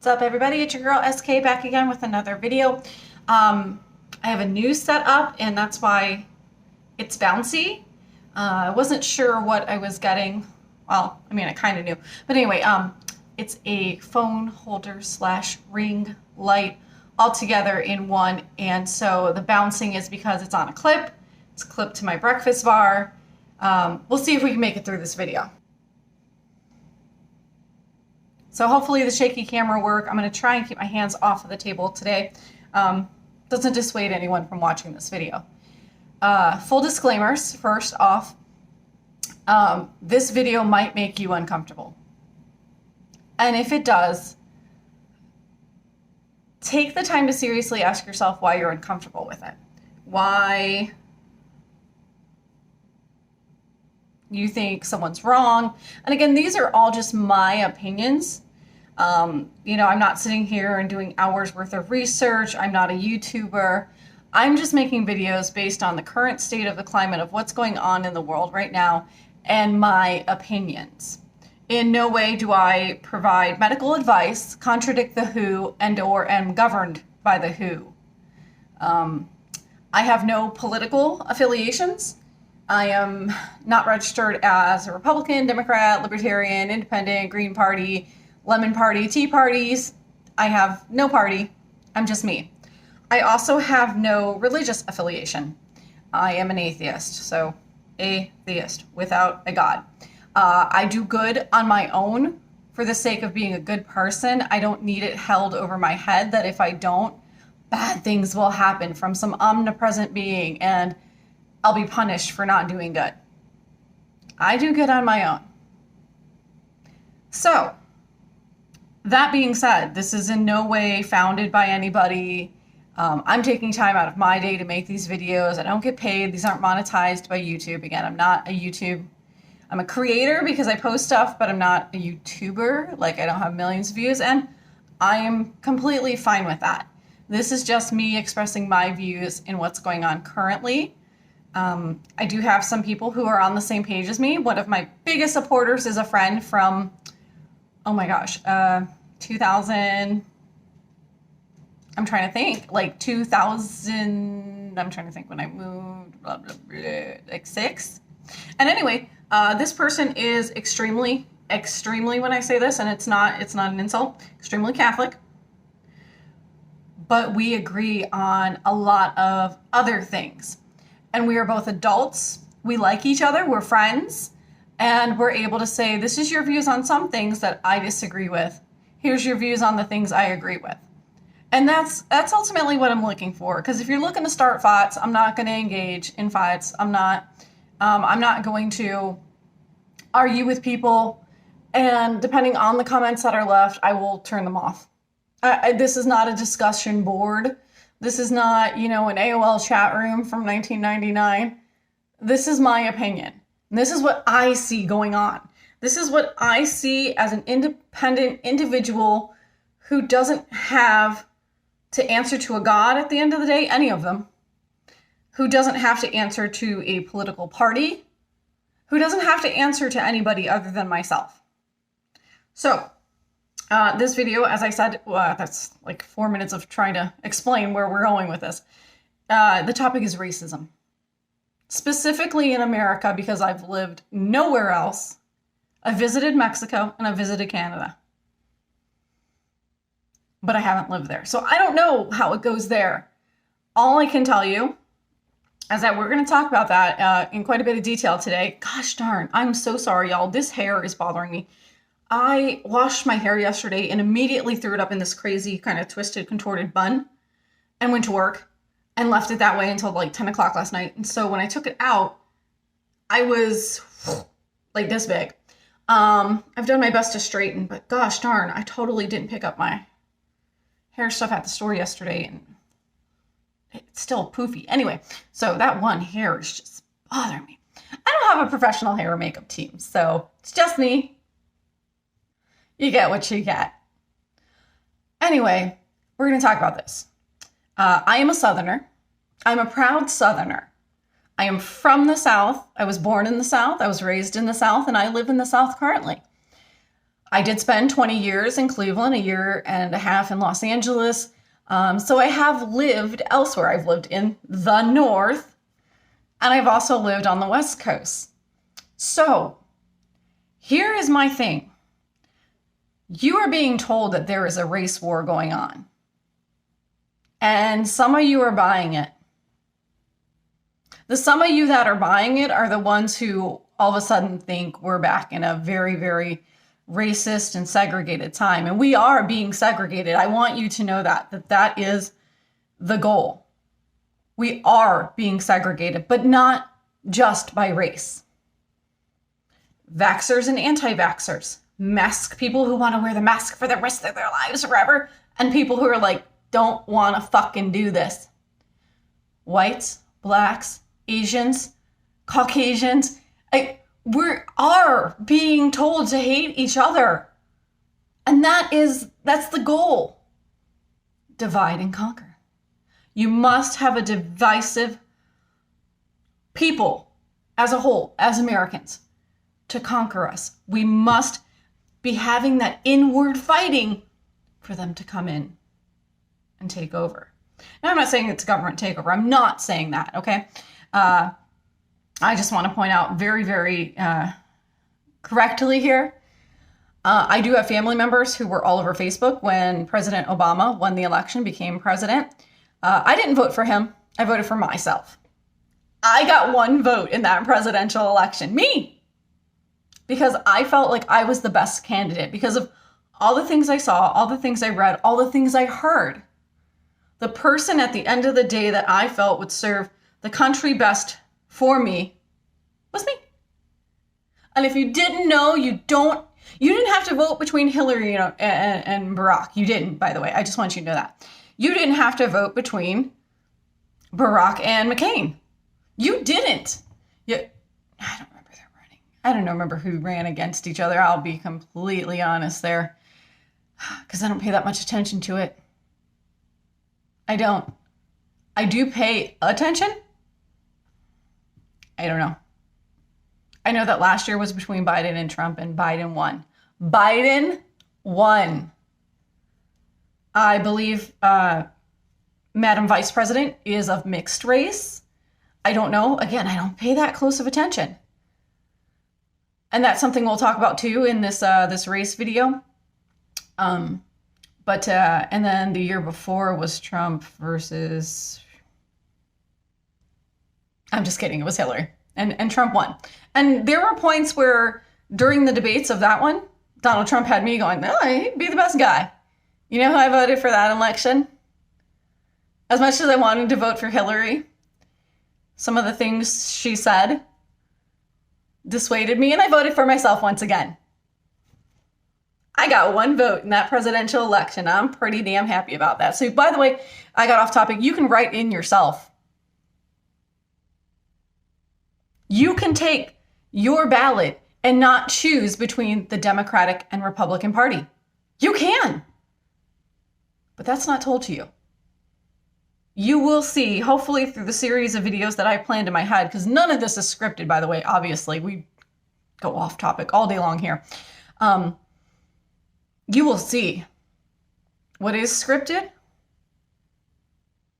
What's up, everybody? It's your girl SK back again with another video. I have a new setup and that's why it's bouncy. I wasn't sure what I was getting. Well, I mean, I kind of knew. But anyway, it's a phone holder slash ring light all together in one. And so the bouncing is because it's on a clip. It's clipped to my breakfast bar. We'll see if we can make it through this video. So hopefully the shaky camera will work. I'm going to try and keep my hands off of the table today. Doesn't dissuade anyone from watching this video. Full disclaimers, first off, this video might make you uncomfortable. And if it does, take the time to seriously ask yourself why you're uncomfortable with it. Why you think someone's wrong. And again, these are all just my opinions. You know, I'm not sitting here and doing hours worth of research. I'm not a YouTuber. I'm just making videos based on the current state of the climate of what's going on in the world right now and my opinions. In no way do I provide medical advice, contradict the WHO, and or am governed by the WHO. I have no political affiliations. I am not registered as a Republican, Democrat, Libertarian, Independent, Green Party, Lemon Party, Tea Parties. I have no party. I'm just me. I also have no religious affiliation. I am an atheist, so atheist without a God. I do good on my own for the sake of being a good person. I don't need it held over my head that if I don't, bad things will happen from some omnipresent being and I'll be punished for not doing good. I do good on my own. So, that being said, this is in no way founded by anybody. I'm taking time out of my day to make these videos. I don't get paid. These aren't monetized by YouTube. Again, I'm not a YouTube. I'm a creator because I post stuff, but I'm not a YouTuber. Like, I don't have millions of views, and I am completely fine with that. This is just me expressing my views in what's going on currently. I do have some people who are on the same page as me. One of my biggest supporters is a friend from, oh my gosh, 2000, I'm trying to think, like 2000, I'm trying to think when I moved, blah, blah, blah, like 6. And anyway, this person is extremely, when I say this, and it's not an insult, extremely Catholic. But we agree on a lot of other things. And we are both adults. We like each other. We're friends. And we're able to say, this is your views on some things that I disagree with. Here's your views on the things I agree with. And that's ultimately what I'm looking for. Because if you're looking to start fights, I'm not going to engage in fights. I'm not going to argue with people. And depending on the comments that are left, I will turn them off. This is not a discussion board. This is not, you know, an AOL chat room from 1999. This is my opinion. And this is what I see going on. This is what I see as an independent individual who doesn't have to answer to a God at the end of the day, any of them, who doesn't have to answer to a political party, who doesn't have to answer to anybody other than myself. So, this video, as I said, that's like 4 minutes of trying to explain where we're going with this. The topic is racism. Specifically in America, because I've lived nowhere else. I visited Mexico and I visited Canada. But I haven't lived there. So I don't know how it goes there. All I can tell you is that we're going to talk about that in quite a bit of detail today. Gosh darn, I'm so sorry, y'all. This hair is bothering me. I washed my hair yesterday and immediately threw it up in this crazy kind of twisted, contorted bun and went to work and left it that way until like 10 o'clock last night. And so when I took it out, I was like this big. I've done my best to straighten, but gosh darn, I totally didn't pick up my hair stuff at the store yesterday and it's still poofy. Anyway, so that one hair is just bothering me. I don't have a professional hair or makeup team, so it's just me. You get what you get. Anyway, we're going to talk about this. I am a Southerner. I'm a proud Southerner. I am from the South. I was born in the South. I was raised in the South, and I live in the South currently. I did spend 20 years in Cleveland, a year and a half in Los Angeles. So I have lived elsewhere. I've lived in the North, and I've also lived on the West Coast. So here is my thing. You are being told that there is a race war going on, and some of you are buying it. The some of you that are buying it are the ones who all of a sudden think we're back in a very, very racist and segregated time. And we are being segregated. I want you to know that is the goal. We are being segregated, but not just by race. Vaxxers and anti-vaxxers, mask people who want to wear the mask for the rest of their lives forever, and people who are like, don't want to fucking do this. Whites, blacks, Asians, Caucasians, we are being told to hate each other. And that's the goal. Divide and conquer. You must have a divisive people as a whole, as Americans, to conquer us. We must be having that inward fighting for them to come in and take over. Now, I'm not saying it's a government takeover. I'm not saying that, okay? I just want to point out very, very correctly here. I do have family members who were all over Facebook when President Obama won the election, became president. I didn't vote for him. I voted for myself. I got one vote in that presidential election. Me! Because I felt like I was the best candidate because of all the things I saw, all the things I read, all the things I heard. The person at the end of the day that I felt would serve the country best for me was me. And if you didn't know, you didn't have to vote between Hillary and Barack. You didn't, by the way. I just want you to know that. You didn't have to vote between Barack and McCain. You didn't. I don't remember their running. I don't remember who ran against each other. I'll be completely honest there. Because I don't pay that much attention to it. I don't. I do pay attention. I don't know. I know that last year was between Biden and Trump, and Biden won. Biden won. I believe Madam Vice President is of mixed race. I don't know. Again, I don't pay that close of attention. And that's something we'll talk about too in this race video. And then the year before was Trump versus, I'm just kidding, it was Hillary. And Trump won. And there were points where during the debates of that one, Donald Trump had me going, oh, he'd be the best guy. You know who I voted for that election? As much as I wanted to vote for Hillary, some of the things she said dissuaded me, and I voted for myself once again. I got one vote in that presidential election. I'm pretty damn happy about that. So, by the way, I got off topic. You can write in yourself. You can take your ballot and not choose between the Democratic and Republican Party. You can. But that's not told to you. You will see, hopefully through the series of videos that I planned in my head, because none of this is scripted, by the way, obviously. We go off topic all day long here. You will see what is scripted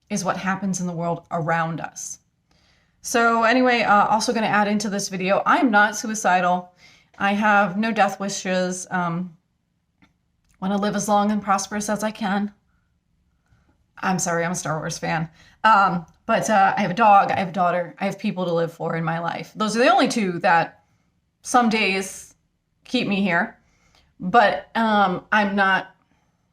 is what happens in the world around us. So anyway, also going to add into this video, I'm not suicidal. I have no death wishes. Want to live as long and prosperous as I can. I'm sorry, I'm a Star Wars fan. But I have a dog, I have a daughter, I have people to live for in my life. Those are the only two that some days keep me here. But I'm not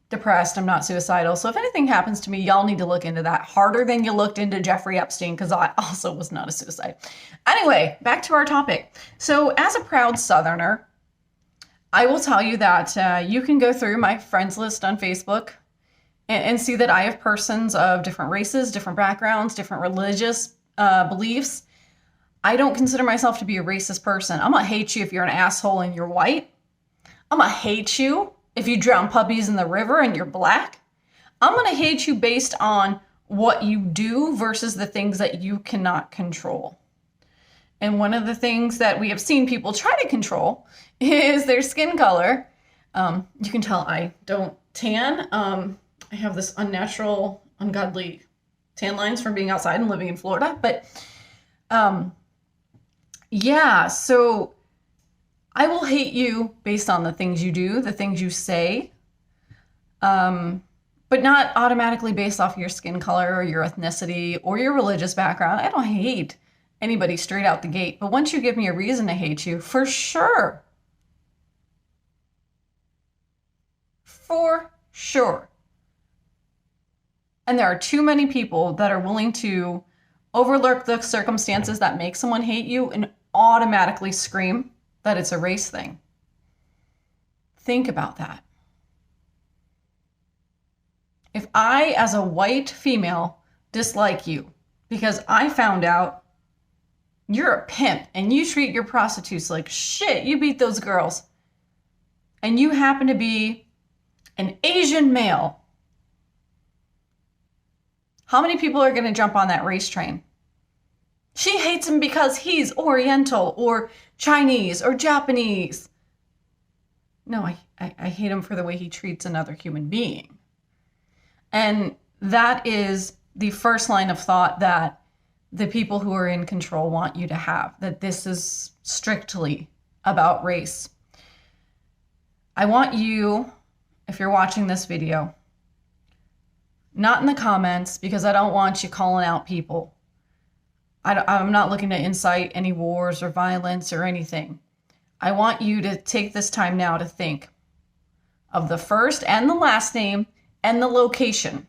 depressed, I'm not suicidal. So if anything happens to me, y'all need to look into that harder than you looked into Jeffrey Epstein, because I also was not a suicide. Anyway, back to our topic. So as a proud Southerner, I will tell you that you can go through my friends list on Facebook and see that I have persons of different races, different backgrounds, different religious beliefs. I don't consider myself to be a racist person. I'm gonna hate you if you're an asshole and you're white. I'm gonna hate you if you drown puppies in the river and you're black. I'm gonna hate you based on what you do versus the things that you cannot control. And one of the things that we have seen people try to control is their skin color. You can tell I don't tan. I have this unnatural, ungodly tan lines from being outside and living in Florida. But yeah, so I will hate you based on the things you do, the things you say, but not automatically based off your skin color or your ethnicity or your religious background. I don't hate anybody straight out the gate. But once you give me a reason to hate you, for sure. For sure. And there are too many people that are willing to overlook the circumstances that make someone hate you and automatically scream that it's a race thing. Think about that. If I, as a white female, dislike you because I found out you're a pimp and you treat your prostitutes like shit, you beat those girls, and you happen to be an Asian male, how many people are going to jump on that race train? She hates him because he's Oriental or Chinese or Japanese. No, I hate him for the way he treats another human being. And that is the first line of thought that the people who are in control want you to have, that this is strictly about race. I want you, if you're watching this video, not in the comments, because I don't want you calling out people. I'm not looking to incite any wars or violence or anything. I want you to take this time now to think of the first and the last name and the location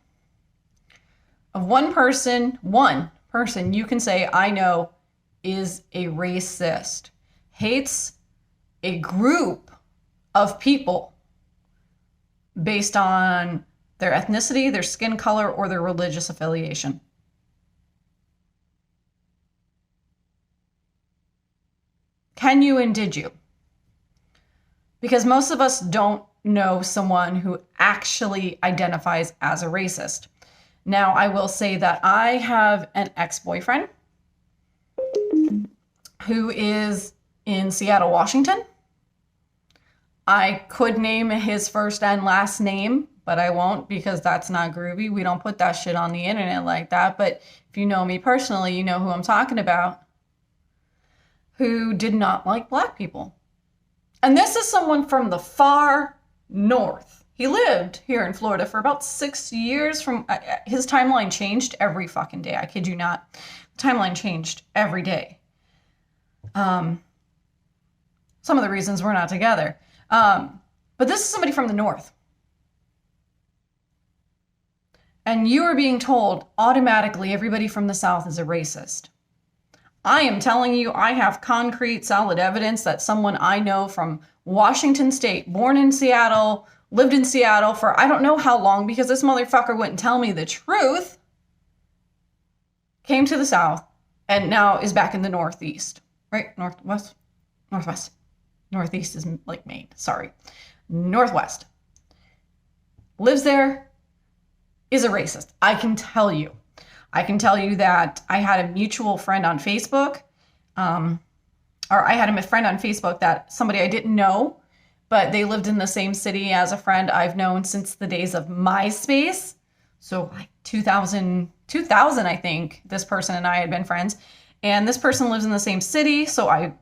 of one person you can say, I know, is a racist, hates a group of people based on their ethnicity, their skin color, or their religious affiliation. Can you and did you? Because most of us don't know someone who actually identifies as a racist. Now, I will say that I have an ex-boyfriend who is in Seattle, Washington. I could name his first and last name, but I won't because that's not groovy. We don't put that shit on the internet like that. But if you know me personally, you know who I'm talking about, who did not like black people. And this is someone from the far north. He lived here in Florida for about 6 years. His timeline changed every fucking day. I kid you not. The timeline changed every day. Some of the reasons we're not together. But this is somebody from the north. And you are being told automatically everybody from the south is a racist. I am telling you, I have concrete, solid evidence that someone I know from Washington State, born in Seattle, lived in Seattle for I don't know how long because this motherfucker wouldn't tell me the truth, came to the south, and now is back in the northeast. Right? Northwest? Northeast is like Maine. Sorry. Northwest. Lives there, is a racist. I can tell you. I can tell you that I had a mutual friend on Facebook, or I had a friend on Facebook that somebody I didn't know, but they lived in the same city as a friend I've known since the days of MySpace. So like 2000, I think, this person and I had been friends. And this person lives in the same city. So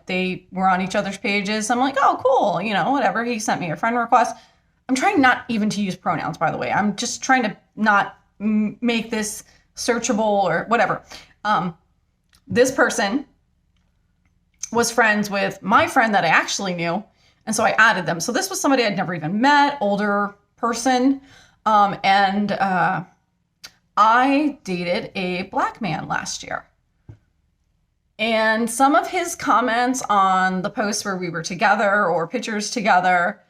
they were on each other's pages. I'm like, oh, cool. Whatever. He sent me a friend request. I'm trying not even to use pronouns, by the way. I'm just trying to not make this searchable or whatever. This person was friends with my friend that I actually knew. And so I added them. So this was somebody I'd never even met, older person. And I dated a black man last year. And some of his comments on the posts where we were together or pictures together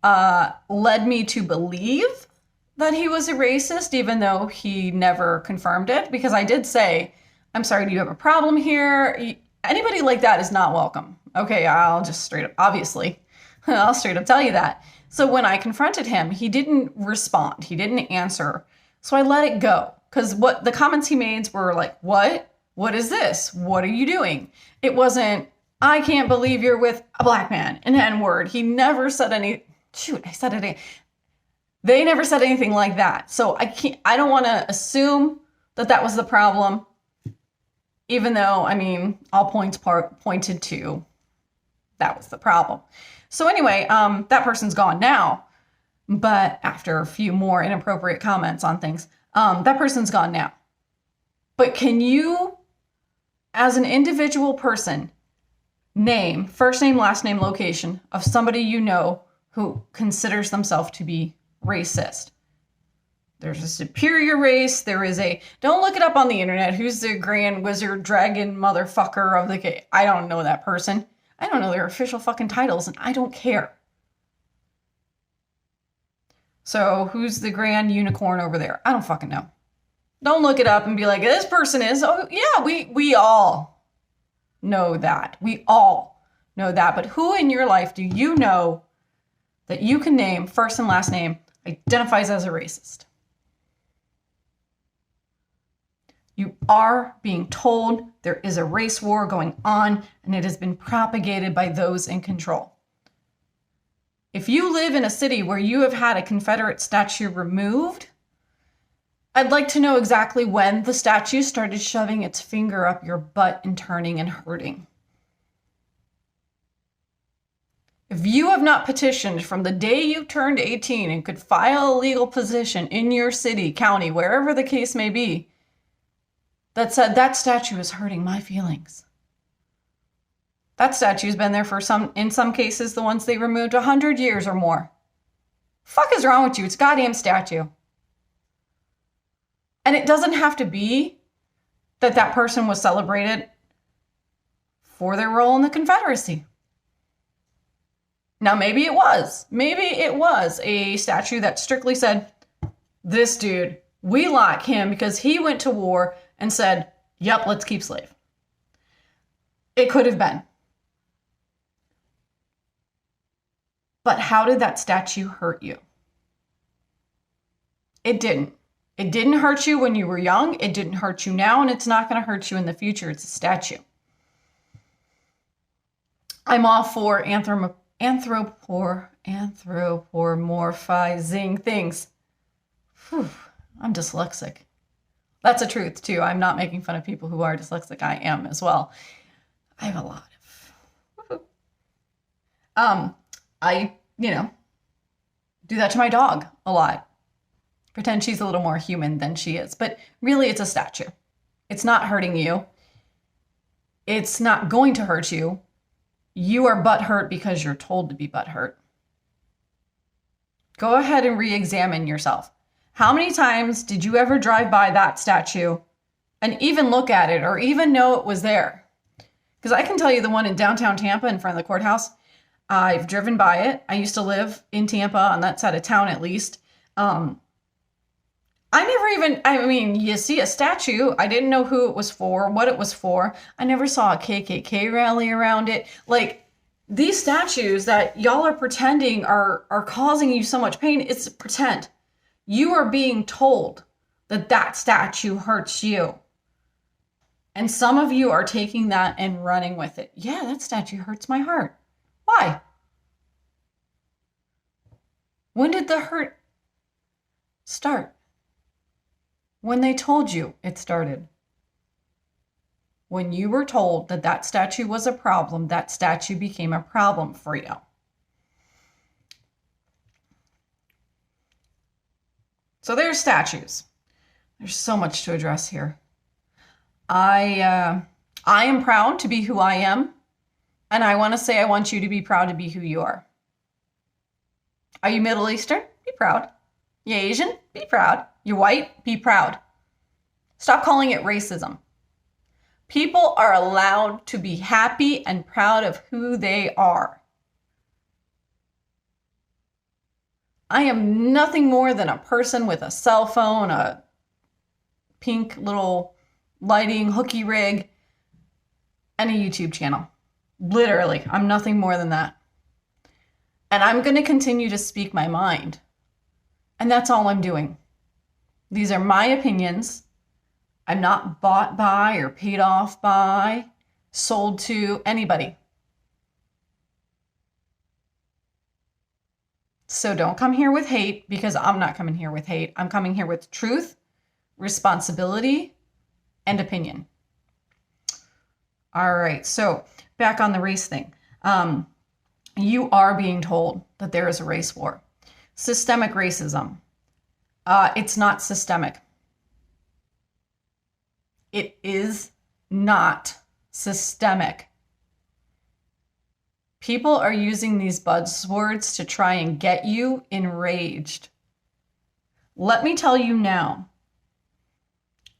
led me to believe that he was a racist, even though he never confirmed it. Because I did say, I'm sorry, do you have a problem here? Anybody like that is not welcome. Okay, I'll just straight up, obviously, I'll straight up tell you that. So when I confronted him, he didn't respond. He didn't answer. So I let it go. Because what the comments he made were like, what? What is this? What are you doing? It wasn't, I can't believe you're with a black man, an N-word. He never said any, shoot, I said it. They never said anything like that. So I don't want to assume that that was the problem, even though, I mean, all points pointed to that was the problem. So anyway, that person's gone now, but after a few more inappropriate comments on things, that person's gone now. But can you, as an individual person, name, first name, last name, location of somebody you know who considers themselves to be racist? There's a superior race. There is a, don't look it up on the internet. Who's the grand wizard dragon motherfucker of the, I don't know that person. I don't know their official fucking titles, and I don't care. So who's the grand unicorn over there? I don't fucking know. Don't look it up and be like, this person is, oh yeah, we all know that. We all know that. But who in your life do you know that you can name, first and last name, identifies as a racist? You are being told there is a race war going on, and it has been propagated by those in control. If you live in a city where you have had a Confederate statue removed, I'd like to know exactly when the statue started shoving its finger up your butt and turning and hurting. If you have not petitioned from the day you turned 18 and could file a legal petition in your city, county, wherever the case may be, that said, that statue is hurting my feelings. That statue's been there for in some cases, the ones they removed 100 years or more. Fuck is wrong with you? It's a goddamn statue. And it doesn't have to be that that person was celebrated for their role in the Confederacy. Now, maybe it was. Maybe it was a statue that strictly said, this dude, we like him because he went to war and said, yep, let's keep slave. It could have been. But how did that statue hurt you? It didn't. It didn't hurt you when you were young. It didn't hurt you now, and it's not going to hurt you in the future. It's a statue. I'm all for anthropomorphizing things. Whew, I'm dyslexic. That's a truth, too. I'm not making fun of people who are dyslexic. I am as well. I have a lot of... I, do that to my dog a lot. Pretend she's a little more human than she is. But really, it's a statue. It's not hurting you. It's not going to hurt you. You are butthurt because you're told to be butthurt. Go ahead and re-examine yourself. How many times did you ever drive by that statue and even look at it or even know it was there? Because I can tell you the one in downtown Tampa in front of the courthouse, I've driven by it. I used to live in Tampa on that side of town at least. You see a statue. I didn't know who it was for, what it was for. I never saw a KKK rally around it. Like, these statues that y'all are pretending are causing you so much pain, it's pretend. You are being told that that statue hurts you. And some of you are taking that and running with it. Yeah, that statue hurts my heart. Why? When did the hurt start? When they told you it started. When you were told that that statue was a problem, that statue became a problem for you. So there's statues. There's so much to address here. I am proud to be who I am. And I want to say I want you to be proud to be who you are. Are you Middle Eastern? Be proud. You Asian? Be proud. You white? Be proud. Stop calling it racism. People are allowed to be happy and proud of who they are. I am nothing more than a person with a cell phone, a pink little lighting hooky rig, and a YouTube channel. Literally, I'm nothing more than that. And I'm going to continue to speak my mind. And that's all I'm doing. These are my opinions. I'm not bought by or paid off by, sold to anybody. So don't come here with hate, because I'm not coming here with hate. I'm coming here with truth, responsibility, and opinion. All right, so back on the race thing. You are being told that there is a race war. Systemic racism. It's not systemic. It is not systemic. People are using these buzzwords to try and get you enraged. Let me tell you now,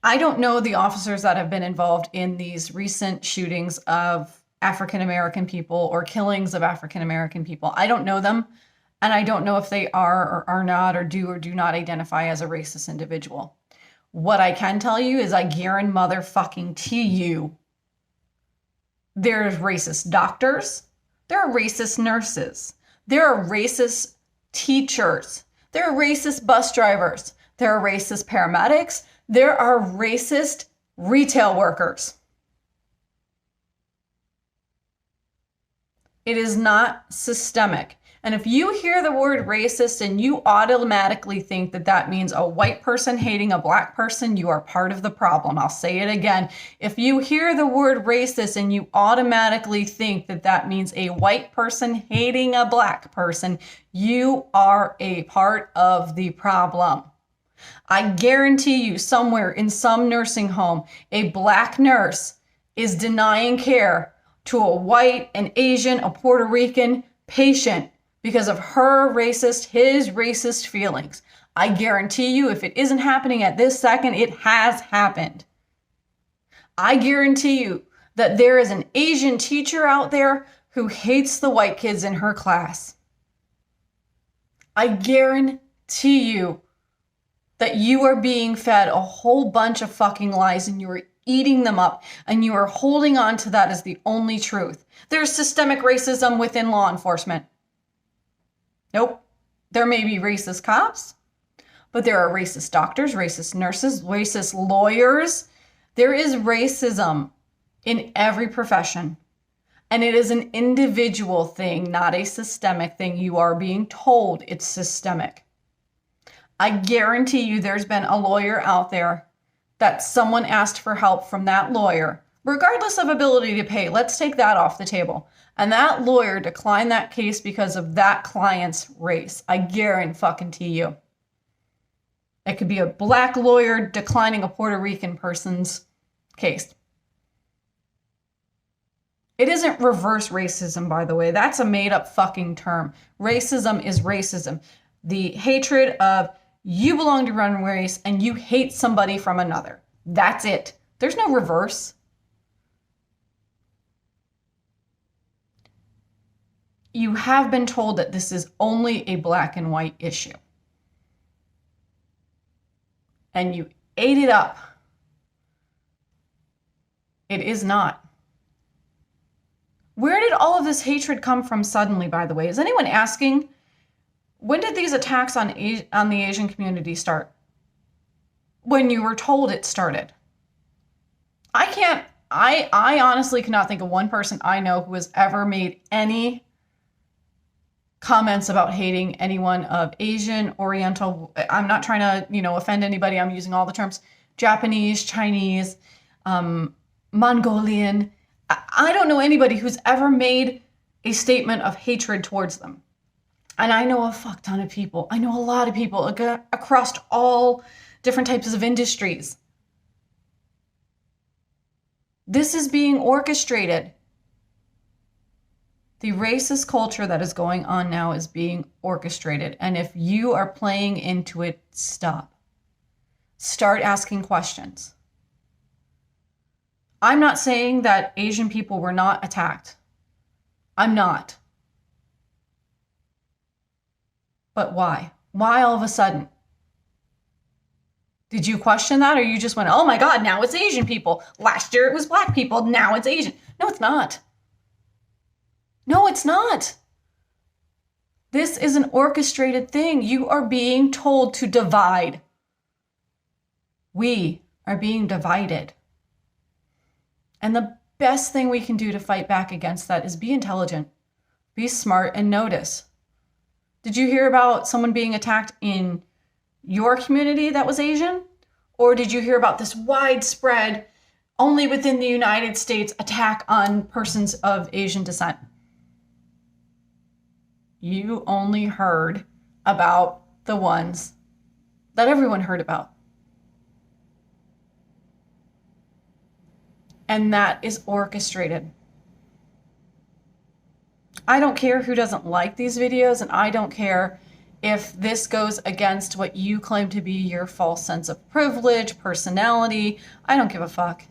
I don't know the officers that have been involved in these recent shootings of African American people or killings of African American people. I don't know them, and I don't know if they are or are not or do not identify as a racist individual. What I can tell you is I guarantee motherfucking you, there's racist doctors, there are racist nurses, there are racist teachers, there are racist bus drivers, there are racist paramedics, there are racist retail workers. It is not systemic. And if you hear the word racist and you automatically think that that means a white person hating a black person, you are part of the problem. I'll say it again. If you hear the word racist and you automatically think that that means a white person hating a black person, you are a part of the problem. I guarantee you, somewhere in some nursing home, a black nurse is denying care to a white, an Asian, a Puerto Rican patient because of his racist feelings. I guarantee you, if it isn't happening at this second, it has happened. I guarantee you that there is an Asian teacher out there who hates the white kids in her class. I guarantee you that you are being fed a whole bunch of fucking lies and you are eating them up and you are holding on to that as the only truth. There's systemic racism within law enforcement. Nope. There may be racist cops, but there are racist doctors, racist nurses, racist lawyers. There is racism in every profession. And it is an individual thing, not a systemic thing. You are being told it's systemic. I guarantee you there's been a lawyer out there that someone asked for help from that lawyer, regardless of ability to pay. Let's take that off the table. And that lawyer declined that case because of that client's race. I guarantee you. It could be a black lawyer declining a Puerto Rican person's case. It isn't reverse racism, by the way. That's a made-up fucking term. Racism is racism. The hatred of you belong to one race and you hate somebody from another. That's it. There's no reverse. You have been told that this is only a black and white issue. And you ate it up. It is not. Where did all of this hatred come from suddenly, by the way? Is anyone asking? When did these attacks on the Asian community start? When you were told it started. I honestly cannot think of one person I know who has ever made any comments about hating anyone of Asian, Oriental. I'm not trying to, offend anybody. I'm using all the terms. Japanese, Chinese, Mongolian. I don't know anybody who's ever made a statement of hatred towards them. And I know a fuck ton of people. I know a lot of people across all different types of industries. This is being orchestrated. The racist culture that is going on now is being orchestrated. And if you are playing into it, stop. Start asking questions. I'm not saying that Asian people were not attacked. I'm not. But why? Why all of a sudden? Did you question that, or you just went, oh my God, now it's Asian people. Last year it was black people, now it's Asian. No, it's not. No, it's not. This is an orchestrated thing. You are being told to divide. We are being divided. And the best thing we can do to fight back against that is be intelligent, be smart, and notice. Did you hear about someone being attacked in your community that was Asian? Or did you hear about this widespread, only within the United States, attack on persons of Asian descent? You only heard about the ones that everyone heard about. And that is orchestrated. I don't care who doesn't like these videos, and I don't care if this goes against what you claim to be your false sense of privilege, personality. I don't give a fuck.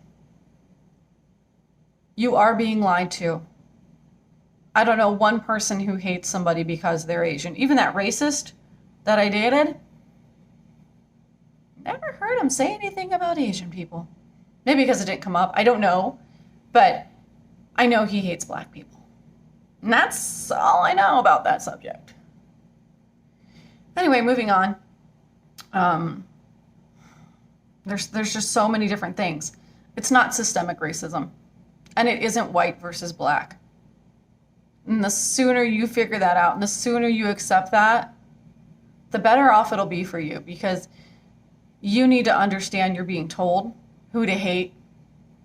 You are being lied to. I don't know one person who hates somebody because they're Asian. Even that racist that I dated, never heard him say anything about Asian people. Maybe because it didn't come up. I don't know. But I know he hates black people. And that's all I know about that subject. Anyway, moving on. There's just so many different things. It's not systemic racism. And it isn't white versus black. And the sooner you figure that out and the sooner you accept that, the better off it'll be for you, because you need to understand you're being told who to hate.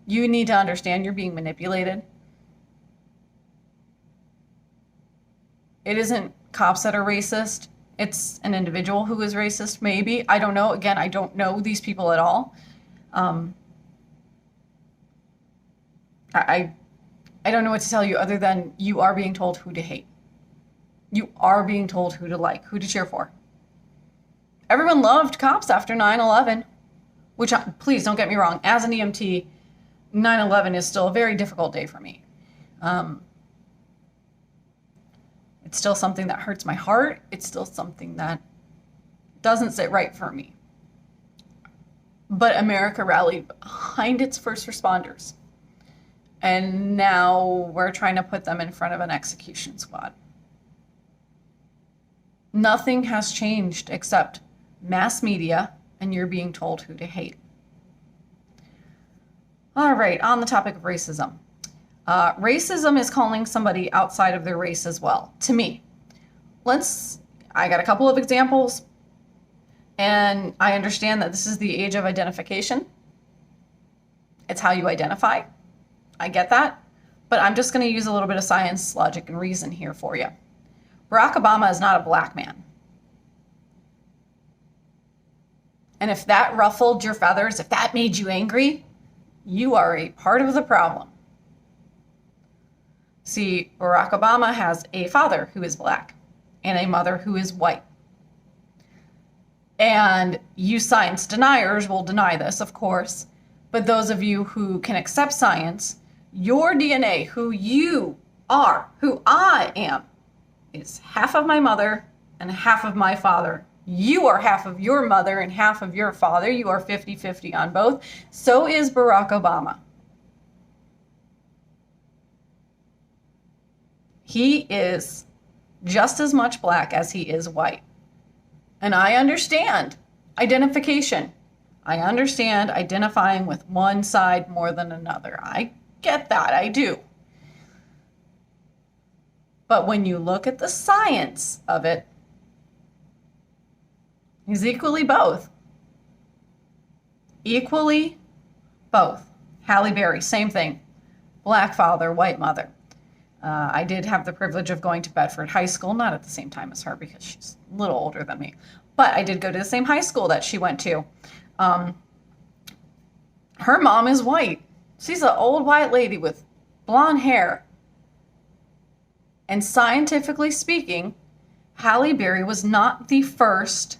You need to understand you're being manipulated. It isn't cops that are racist. It's an individual who is racist, maybe. I don't know. Again, I don't know these people at all. I don't know what to tell you other than you are being told who to hate. You are being told who to like, who to cheer for. Everyone loved cops after 9/11, which, please don't get me wrong, as an EMT, 9/11 is still a very difficult day for me. It's still something that hurts my heart. It's still something that doesn't sit right for me. But America rallied behind its first responders. And now we're trying to put them in front of an execution squad. Nothing has changed except mass media, and you're being told who to hate. All right, on the topic of racism. Racism is calling somebody outside of their race as well, to me. I got a couple of examples, and I understand that this is the age of identification. It's how you identify. I get that, but I'm just going to use a little bit of science, logic, and reason here for you. Barack Obama is not a black man. And if that ruffled your feathers, if that made you angry, you are a part of the problem. See, Barack Obama has a father who is black and a mother who is white. And you science deniers will deny this, of course, but those of you who can accept science, your DNA, who you are, who I am, is half of my mother and half of my father. You are half of your mother and half of your father. You are 50-50 on both. So is Barack Obama. He is just as much black as he is white. And I understand identification. I understand identifying with one side more than another. I get that, I do. But when you look at the science of it, he's equally both. Equally both. Halle Berry, same thing. Black father, white mother. I did have the privilege of going to Bedford High School, not at the same time as her because she's a little older than me. But I did go to the same high school that she went to. Her mom is white. She's an old white lady with blonde hair. And scientifically speaking, Halle Berry was not the first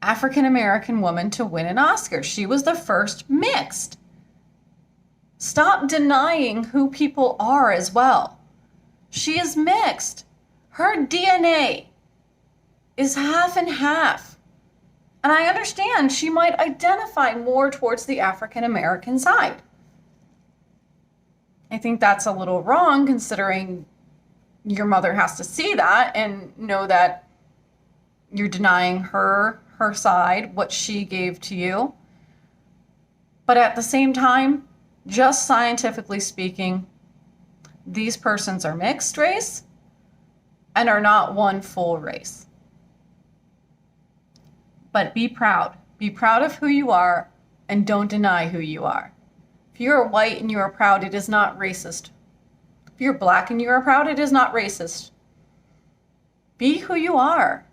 African-American woman to win an Oscar. She was the first mixed. Stop denying who people are as well. She is mixed. Her DNA is half and half. And I understand she might identify more towards the African-American side. I think that's a little wrong considering your mother has to see that and know that you're denying her side, what she gave to you. But at the same time, just scientifically speaking, these persons are mixed race and are not one full race. But be proud. Be proud of who you are and don't deny who you are. If you are white and you are proud, it is not racist. If you're black and you are proud, it is not racist. Be who you are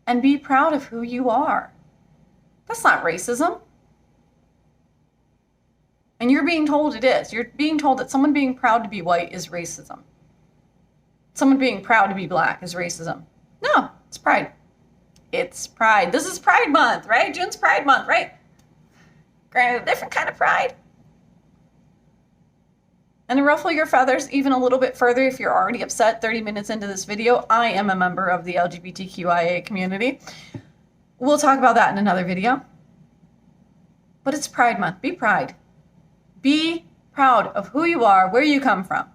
and be proud of who you are. That's not racism. And you're being told it is. You're being told that someone being proud to be white is racism. Someone being proud to be black is racism. No, it's pride. It's pride. This is Pride Month, right? June's Pride Month, right? Granted, a different kind of pride. And to ruffle your feathers even a little bit further, if you're already upset 30 minutes into this video, I am a member of the LGBTQIA community. We'll talk about that in another video. But it's Pride Month. Be proud. Be proud of who you are, where you come from.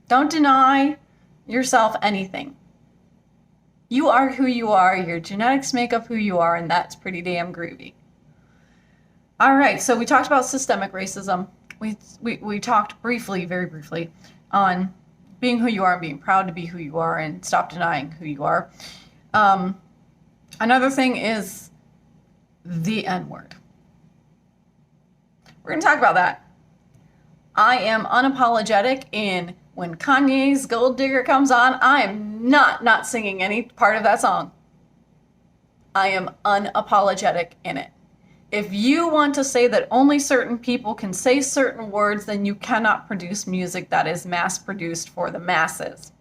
Don't deny yourself anything. You are who you are. Your genetics make up who you are, and that's pretty damn groovy. All right, so we talked about systemic racism. We talked briefly, very briefly, on being who you are and being proud to be who you are and stop denying who you are. Another thing is the N-word. We're going to talk about that. I am unapologetic in when Kanye's Gold Digger comes on, I am not singing any part of that song. I am unapologetic in it. If you want to say that only certain people can say certain words, then you cannot produce music that is mass-produced for the masses.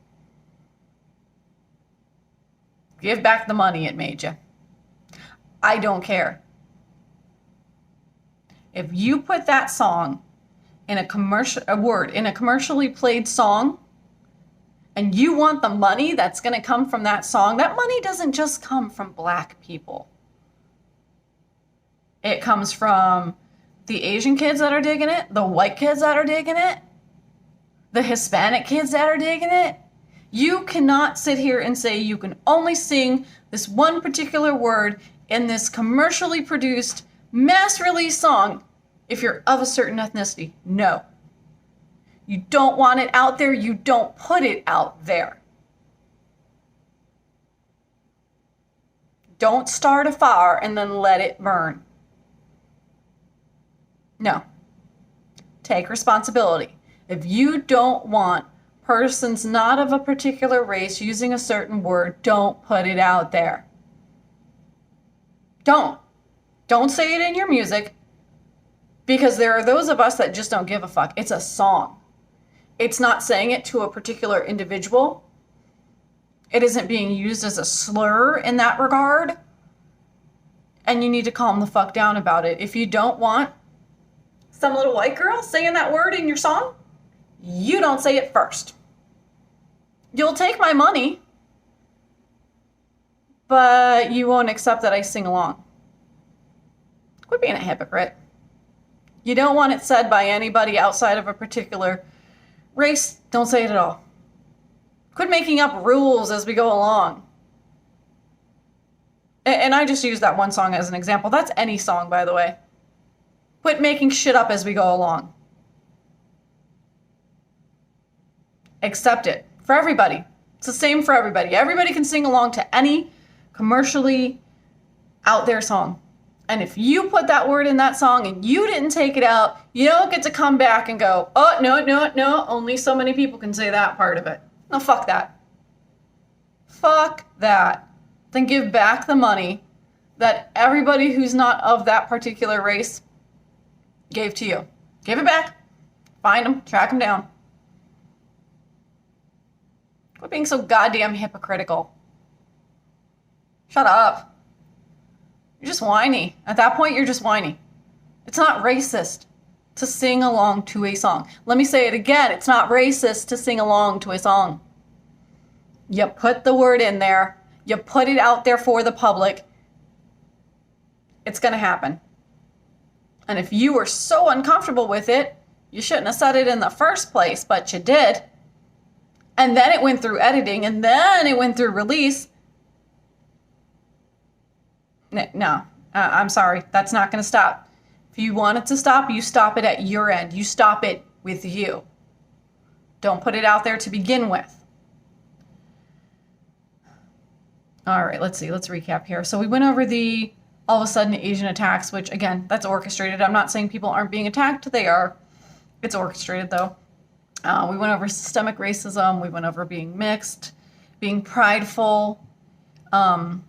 Give back the money it made you. I don't care. If you put that song in a commercially played song, and you want the money that's going to come from that song, that money doesn't just come from black people. It comes from the Asian kids that are digging it, the white kids that are digging it, the Hispanic kids that are digging it. You cannot sit here and say you can only sing this one particular word in this commercially produced, mass-release song if you're of a certain ethnicity. No. You don't want it out there, you don't put it out there. Don't start a fire and then let it burn. No. Take responsibility. If you don't want persons not of a particular race using a certain word, don't put it out there. Don't. Don't say it in your music, because there are those of us that just don't give a fuck. It's a song. It's not saying it to a particular individual. It isn't being used as a slur in that regard. And you need to calm the fuck down about it. If you don't want some little white girl saying that word in your song, you don't say it first. You'll take my money, but you won't accept that I sing along. Quit being a hypocrite. You don't want it said by anybody outside of a particular race, don't say it at all. Quit making up rules as we go along. And I just use that one song as an example. That's any song, by the way. Quit making shit up as we go along. Accept it. For everybody. It's the same for everybody. Everybody can sing along to any commercially out there song. And if you put that word in that song and you didn't take it out, you don't get to come back and go, oh, no, only so many people can say that part of it. No, fuck that. Fuck that. Then give back the money that everybody who's not of that particular race gave to you. Give it back. Find them. Track them down. Quit being so goddamn hypocritical. Shut up. You're just whiny. At that point, you're just whiny. It's not racist to sing along to a song. Let me say it again. It's not racist to sing along to a song. You put the word in there. You put it out there for the public. It's going to happen. And if you were so uncomfortable with it, you shouldn't have said it in the first place, but you did. And then it went through editing, and then it went through release. No, I'm sorry. That's not going to stop. If you want it to stop, you stop it at your end. You stop it with you. Don't put it out there to begin with. All right, let's see. Let's recap here. So we went over the all of a sudden Asian attacks, which again, that's orchestrated. I'm not saying people aren't being attacked. They are. It's orchestrated though. We went over systemic racism. We went over being mixed, being prideful, naming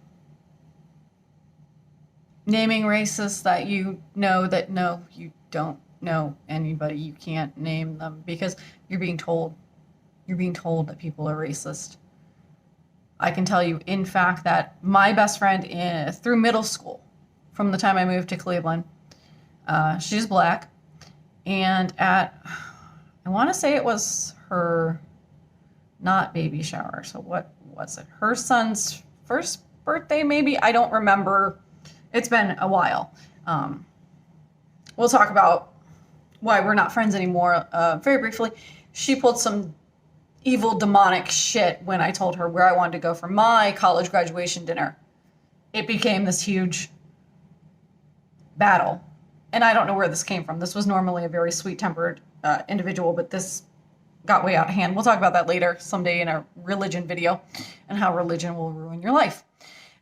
racists that you know that no, you don't know anybody. You can't name them because you're being told. You're being told that people are racist. I can tell you, in fact, that my best friend through middle school, from the time I moved to Cleveland, she's black, and I want to say it was her, not baby shower. So what was it? Her son's first birthday, maybe? I don't remember. It's been a while. We'll talk about why we're not friends anymore very briefly. She pulled some evil demonic shit when I told her where I wanted to go for my college graduation dinner. It became this huge battle. And I don't know where this came from. This was normally a very sweet-tempered individual, but this got way out of hand. We'll talk about that later someday in a religion video and how religion will ruin your life.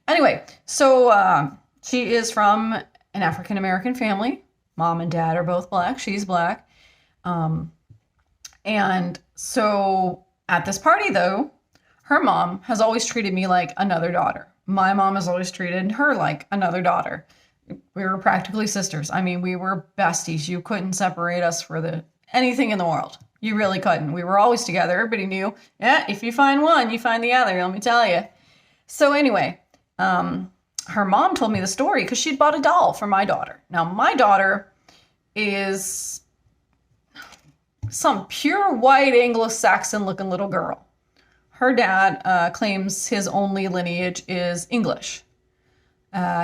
Anyway, so she is from an African-American family. Mom and dad are both black. She's black. And so at this party, though, her mom has always treated me like another daughter. My mom has always treated her like another daughter. We were practically sisters. I mean, we were besties. You couldn't separate us for anything in the world. You really couldn't. We were always together. Everybody knew, yeah, if you find one, you find the other, let me tell you. So anyway, her mom told me the story because she'd bought a doll for my daughter. Now, my daughter is some pure white Anglo-Saxon looking little girl. Her dad claims his only lineage is English.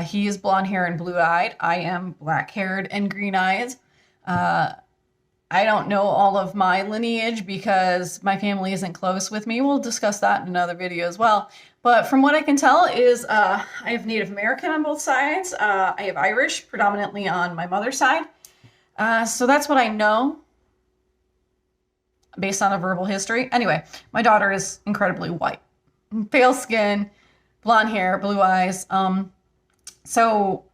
He is blonde hair and blue-eyed. I am black-haired and green eyes. I don't know all of my lineage because my family isn't close with me. We'll discuss that in another video as well. But from what I can tell is I have Native American on both sides. I have Irish, predominantly on my mother's side. So that's what I know based on a verbal history. Anyway, my daughter is incredibly white. Pale skin, blonde hair, blue eyes. So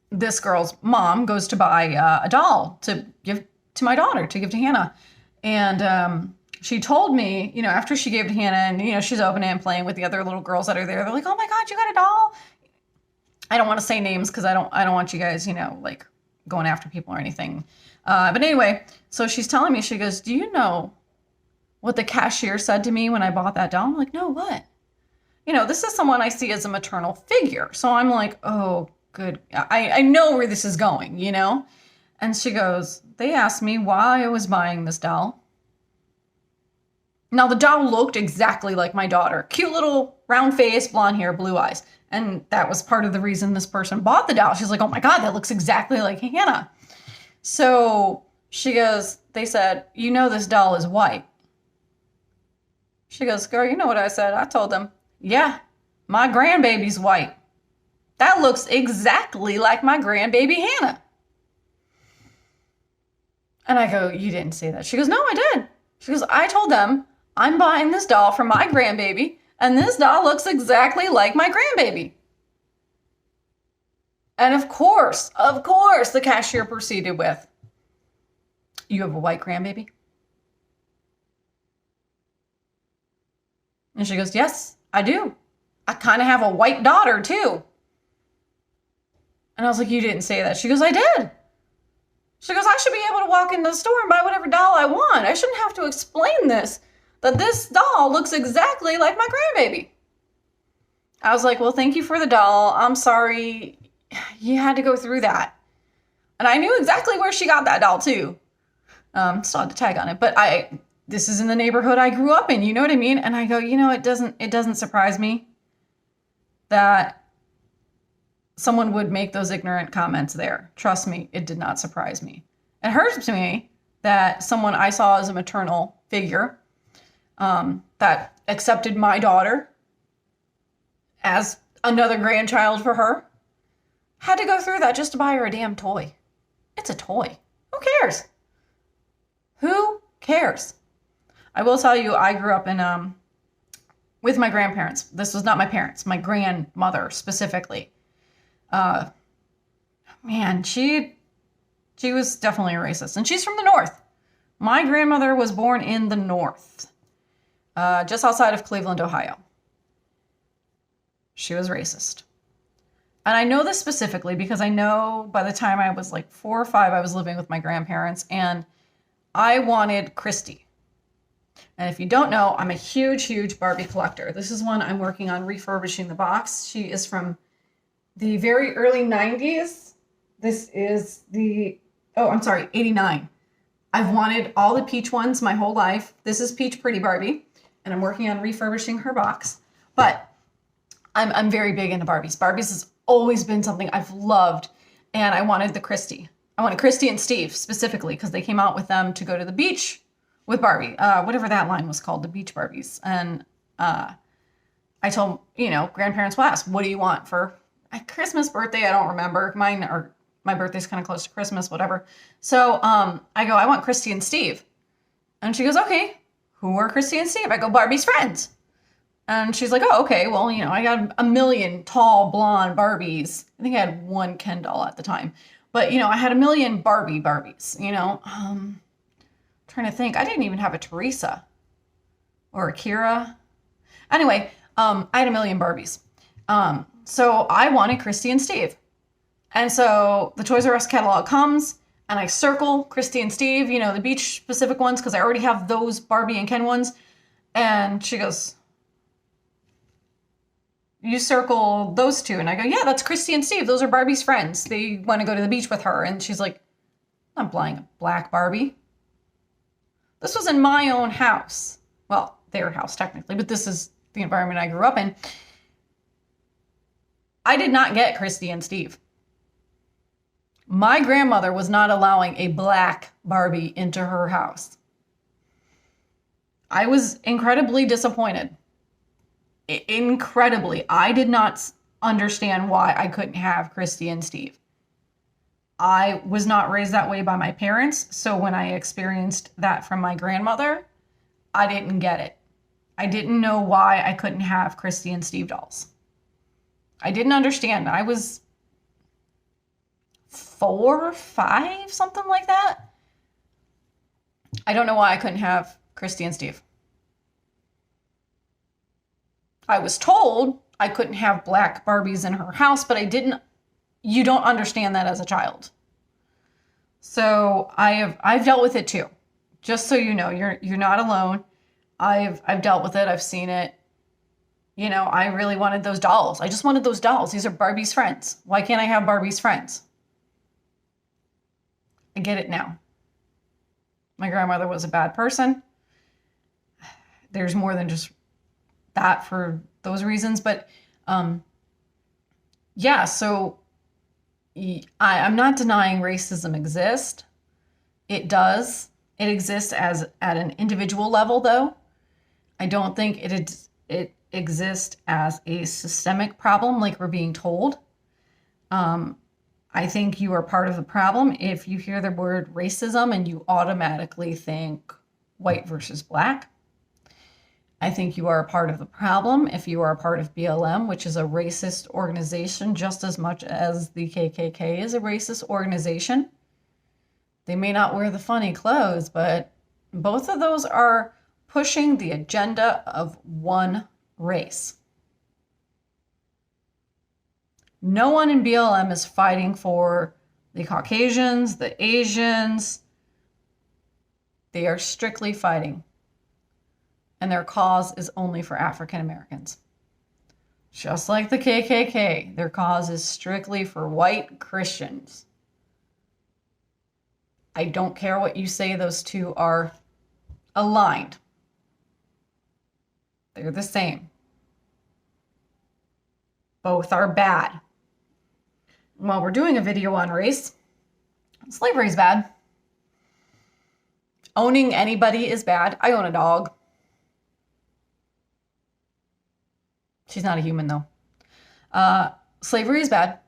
this girl's mom goes to buy a doll to give to my daughter, to give to Hannah. And she told me, after she gave it to Hannah and, she's opening and playing with the other little girls that are there. They're like, oh my God, you got a doll. I don't want to say names because I don't want you guys, like going after people or anything. But anyway, so she's telling me, she goes, do you know what the cashier said to me when I bought that doll? I'm like, no, what? This is someone I see as a maternal figure. So I'm like, oh, good. I know where this is going, And she goes, they asked me why I was buying this doll. Now, the doll looked exactly like my daughter. Cute little round face, blonde hair, blue eyes. And that was part of the reason this person bought the doll. She's like, oh my God, that looks exactly like Hannah. So she goes, they said, this doll is white. She goes, girl, you know what I said? I told them, yeah, my grandbaby's white. That looks exactly like my grandbaby Hannah. And I go, you didn't say that. She goes, no, I did. She goes, I told them I'm buying this doll for my grandbaby, and this doll looks exactly like my grandbaby. And of course, the cashier proceeded with, you have a white grandbaby? And she goes, yes, I do. I kind of have a white daughter too. And I was like, you didn't say that. She goes, I did. She goes, I should be able to walk into the store and buy whatever doll I want. I shouldn't have to explain that this doll looks exactly like my grandbaby. I was like, well, thank you for the doll. I'm sorry you had to go through that. And I knew exactly where she got that doll too. Still had the tag on it, but this is in the neighborhood I grew up in, you know what I mean? And I go, it doesn't surprise me that someone would make those ignorant comments there. Trust me, it did not surprise me. It hurts me that someone I saw as a maternal figure that accepted my daughter as another grandchild for her had to go through that just to buy her a damn toy. It's a toy. Who cares? Who cares? I will tell you, I grew up in with my grandparents. This was not my parents, my grandmother specifically. Uh, Man, she was definitely a racist, and she's from the North. My grandmother was born in the North, just outside of Cleveland, Ohio. She was racist. And I know this specifically because I know by the time I was like 4 or 5, I was living with my grandparents, and I wanted Christy. And if you don't know, I'm a huge, huge Barbie collector. This is one I'm working on refurbishing the box. She is from the very early 90s. This is I'm sorry, 89. I've wanted all the Peach ones my whole life. This is Peach Pretty Barbie, and I'm working on refurbishing her box. But I'm very big into Barbies. Barbies has always been something I've loved, and I wanted the Christy. I wanted Christy and Steve specifically because they came out with them to go to the beach with Barbie, whatever that line was called, the Beach Barbies. And I told, grandparents will ask, what do you want for a Christmas, birthday? I don't remember. My birthday's kind of close to Christmas, whatever. So I go, I want Christy and Steve. And she goes, okay, who are Christy and Steve? I go, Barbie's friends. And she's like, oh, okay, well, I got a million tall, blonde Barbies. I think I had one Ken doll at the time. But, I had a million Barbies, trying to think. I didn't even have a Teresa or a Kira. Anyway, I had a million Barbies. So I wanted Christy and Steve. And so the Toys R Us catalog comes, and I circle Christy and Steve, the beach specific ones, because I already have those Barbie and Ken ones. And she goes, you circle those two. And I go, yeah, that's Christy and Steve. Those are Barbie's friends. They want to go to the beach with her. And she's like, I'm not buying a black Barbie. This was in my own house. Well, their house technically, but this is the environment I grew up in. I did not get Christy and Steve. My grandmother was not allowing a black Barbie into her house. I was incredibly disappointed. Incredibly. I did not understand why I couldn't have Christy and Steve. I was not raised that way by my parents, so when I experienced that from my grandmother, I didn't get it. I didn't know why I couldn't have Christy and Steve dolls. I didn't understand. I was 4 or 5, something like that. I don't know why I couldn't have Christy and Steve. I was told I couldn't have black Barbies in her house, but you don't understand that as a child. So I've dealt with it too. Just so you know, you're not alone. I've dealt with it. I've seen it. I really wanted those dolls. I just wanted those dolls. These are Barbie's friends. Why can't I have Barbie's friends? I get it now. My grandmother was a bad person. There's more than just that for those reasons. But yeah, so I'm not denying racism exists. It does. It exists at an individual level, though. I don't think it exists as a systemic problem like we're being told. I think you are part of the problem if you hear the word racism and you automatically think white versus black. I think you are a part of the problem if you are a part of BLM, which is a racist organization just as much as the KKK is a racist organization. They may not wear the funny clothes, but both of those are pushing the agenda of one race. No one in BLM is fighting for the Caucasians, the Asians. They are strictly fighting. And their cause is only for African Americans. Just like the KKK, their cause is strictly for white Christians. I don't care what you say, those two are aligned. They're the same. Both are bad. While we're doing a video on race, slavery is bad. Owning anybody is bad. I own a dog. She's not a human, though. Slavery is bad,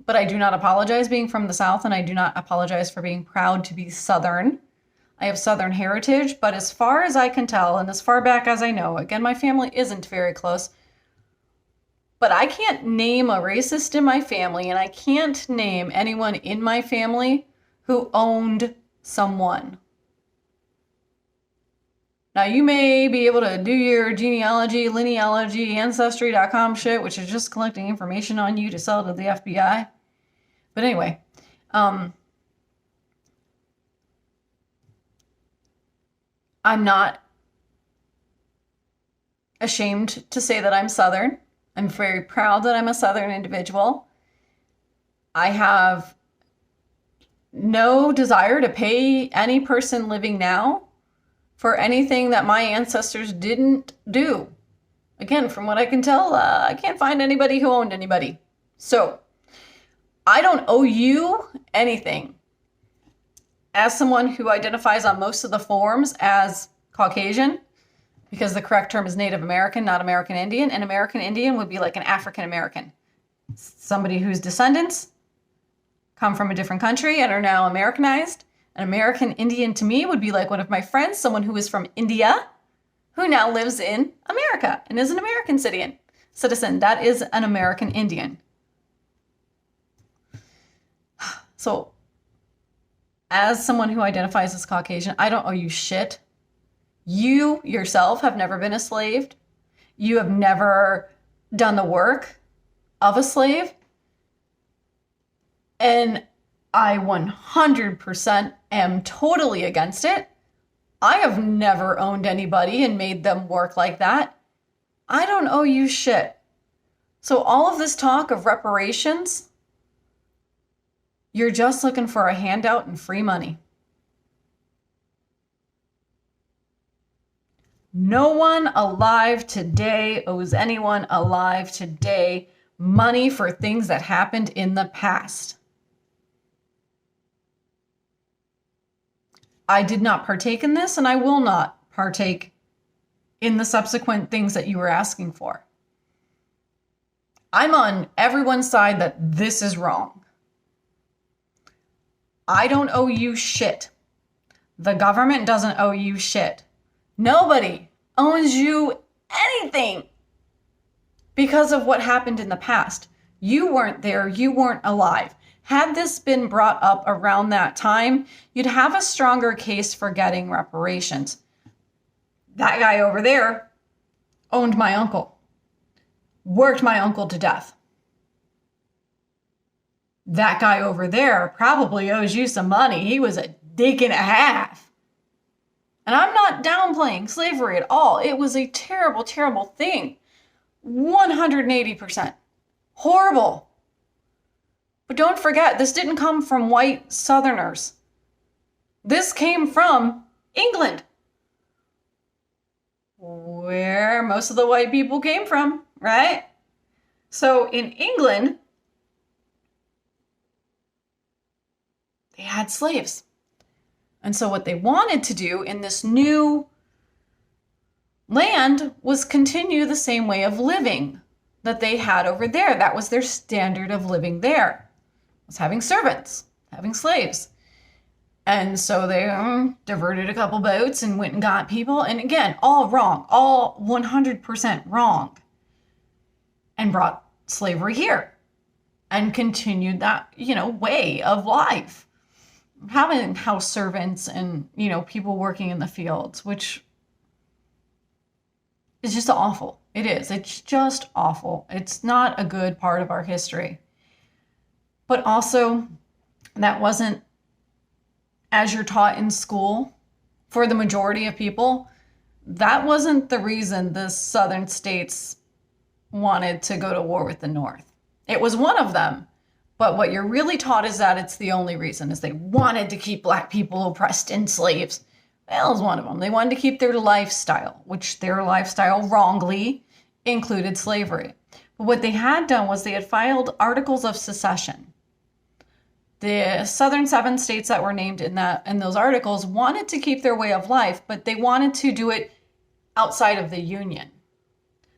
but I do not apologize being from the South, and I do not apologize for being proud to be Southern. I have Southern heritage, but as far as I can tell, and as far back as I know, again, my family isn't very close, but I can't name a racist in my family, and I can't name anyone in my family who owned someone. Now, you may be able to do your genealogy, ancestry.com shit, which is just collecting information on you to sell to the FBI. But anyway, I'm not ashamed to say that I'm Southern. I'm very proud that I'm a Southern individual. I have no desire to pay any person living now for anything that my ancestors didn't do. Again, from what I can tell, I can't find anybody who owned anybody. So, I don't owe you anything. As someone who identifies on most of the forms as Caucasian, because the correct term is Native American, not American Indian, and American Indian would be like an African American. Somebody whose descendants come from a different country and are now Americanized. An American Indian to me would be like one of my friends, someone who is from India, who now lives in America and is an American citizen. That is an American Indian. So, as someone who identifies as Caucasian, I don't owe you shit. You yourself have never been a slave. You have never done the work of a slave. And I 100% am totally against it. I have never owned anybody and made them work like that. I don't owe you shit. So all of this talk of reparations, you're just looking for a handout and free money. No one alive today owes anyone alive today money for things that happened in the past. I did not partake in this, and I will not partake in the subsequent things that you were asking for. I'm on everyone's side that this is wrong. I don't owe you shit. The government doesn't owe you shit. Nobody owes you anything because of what happened in the past. You weren't there. You weren't alive. Had this been brought up around that time, you'd have a stronger case for getting reparations. That guy over there owned my uncle, worked my uncle to death. That guy over there probably owes you some money. He was a dick and a half. And I'm not downplaying slavery at all. It was a terrible, terrible thing. 180%. Horrible. But don't forget, this didn't come from white Southerners. This came from England, where most of the white people came from, right? So in England, they had slaves. And so what they wanted to do in this new land was continue the same way of living that they had over there. That was their standard of living there. Was having servants, having slaves. And so they diverted a couple boats and went and got people. And again, all wrong, all 100% wrong. And brought slavery here and continued that, way of life. Having house servants and, people working in the fields, which is just awful. It is. It's just awful. It's not a good part of our history. But also, that wasn't as you're taught in school for the majority of people. That wasn't the reason the southern states wanted to go to war with the North. It was one of them. But what you're really taught is that it's the only reason, is they wanted to keep Black people oppressed and slaves. That was one of them. They wanted to keep their lifestyle, which their lifestyle wrongly included slavery. But what they had done was they had filed articles of secession. The southern 7 states that were named in those articles wanted to keep their way of life, but they wanted to do it outside of the Union.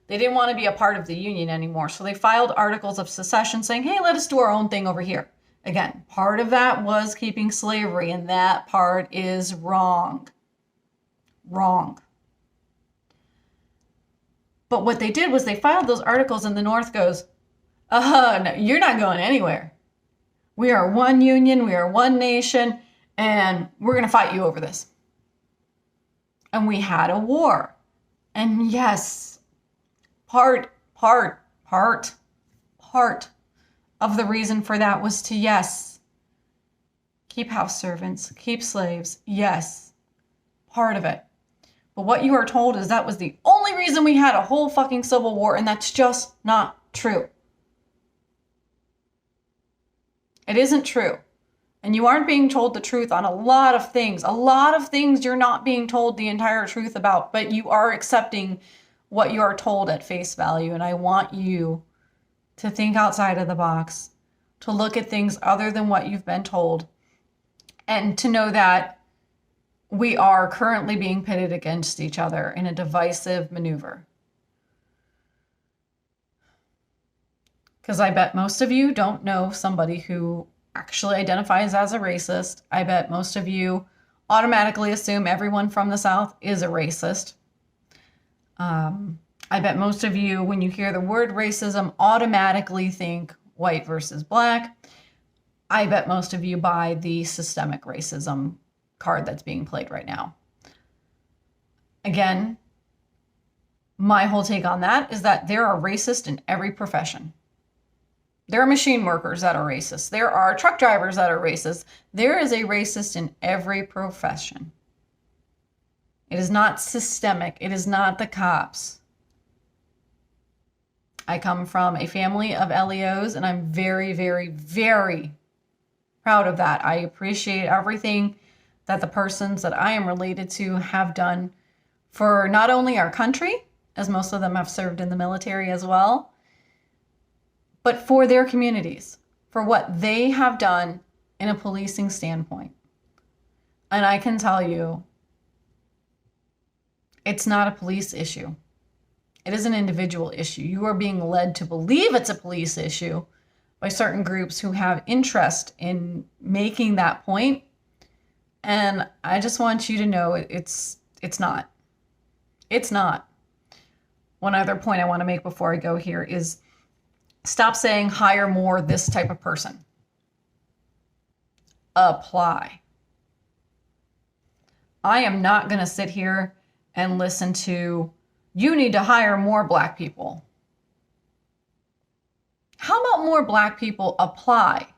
They didn't want to be a part of the Union anymore. So they filed articles of secession saying, hey, let us do our own thing over here. Again, part of that was keeping slavery, and that part is wrong. Wrong. But what they did was they filed those articles, and the North goes, no, you're not going anywhere. We are one union, we are one nation, and we're going to fight you over this. And we had a war. And yes, part of the reason for that was to, yes, keep house servants, keep slaves. Yes, part of it. But what you are told is that was the only reason we had a whole fucking civil war, and that's just not true. It isn't true. And you aren't being told the truth on a lot of things. A lot of things you're not being told the entire truth about, but you are accepting what you are told at face value. And I want you to think outside of the box, to look at things other than what you've been told, and to know that we are currently being pitted against each other in a divisive maneuver. Because I bet most of you don't know somebody who actually identifies as a racist. I bet most of you automatically assume everyone from the South is a racist. I bet most of you, when you hear the word racism, automatically think white versus black. I bet most of you buy the systemic racism card that's being played right now. Again, my whole take on that is that there are racists in every profession. There are machine workers that are racist. There are truck drivers that are racist. There is a racist in every profession. It is not systemic. It is not the cops. I come from a family of LEOs, and I'm very, very, very proud of that. I appreciate everything that the persons that I am related to have done for not only our country, as most of them have served in the military as well, but for their communities, for what they have done in a policing standpoint. And I can tell you, it's not a police issue. It is an individual issue. You are being led to believe it's a police issue by certain groups who have interest in making that point. And I just want you to know it's not. It's not. One other point I want to make before I go here is stop saying hire more this type of person. Apply. I am not going to sit here and listen to, you need to hire more black people. How about more black people apply?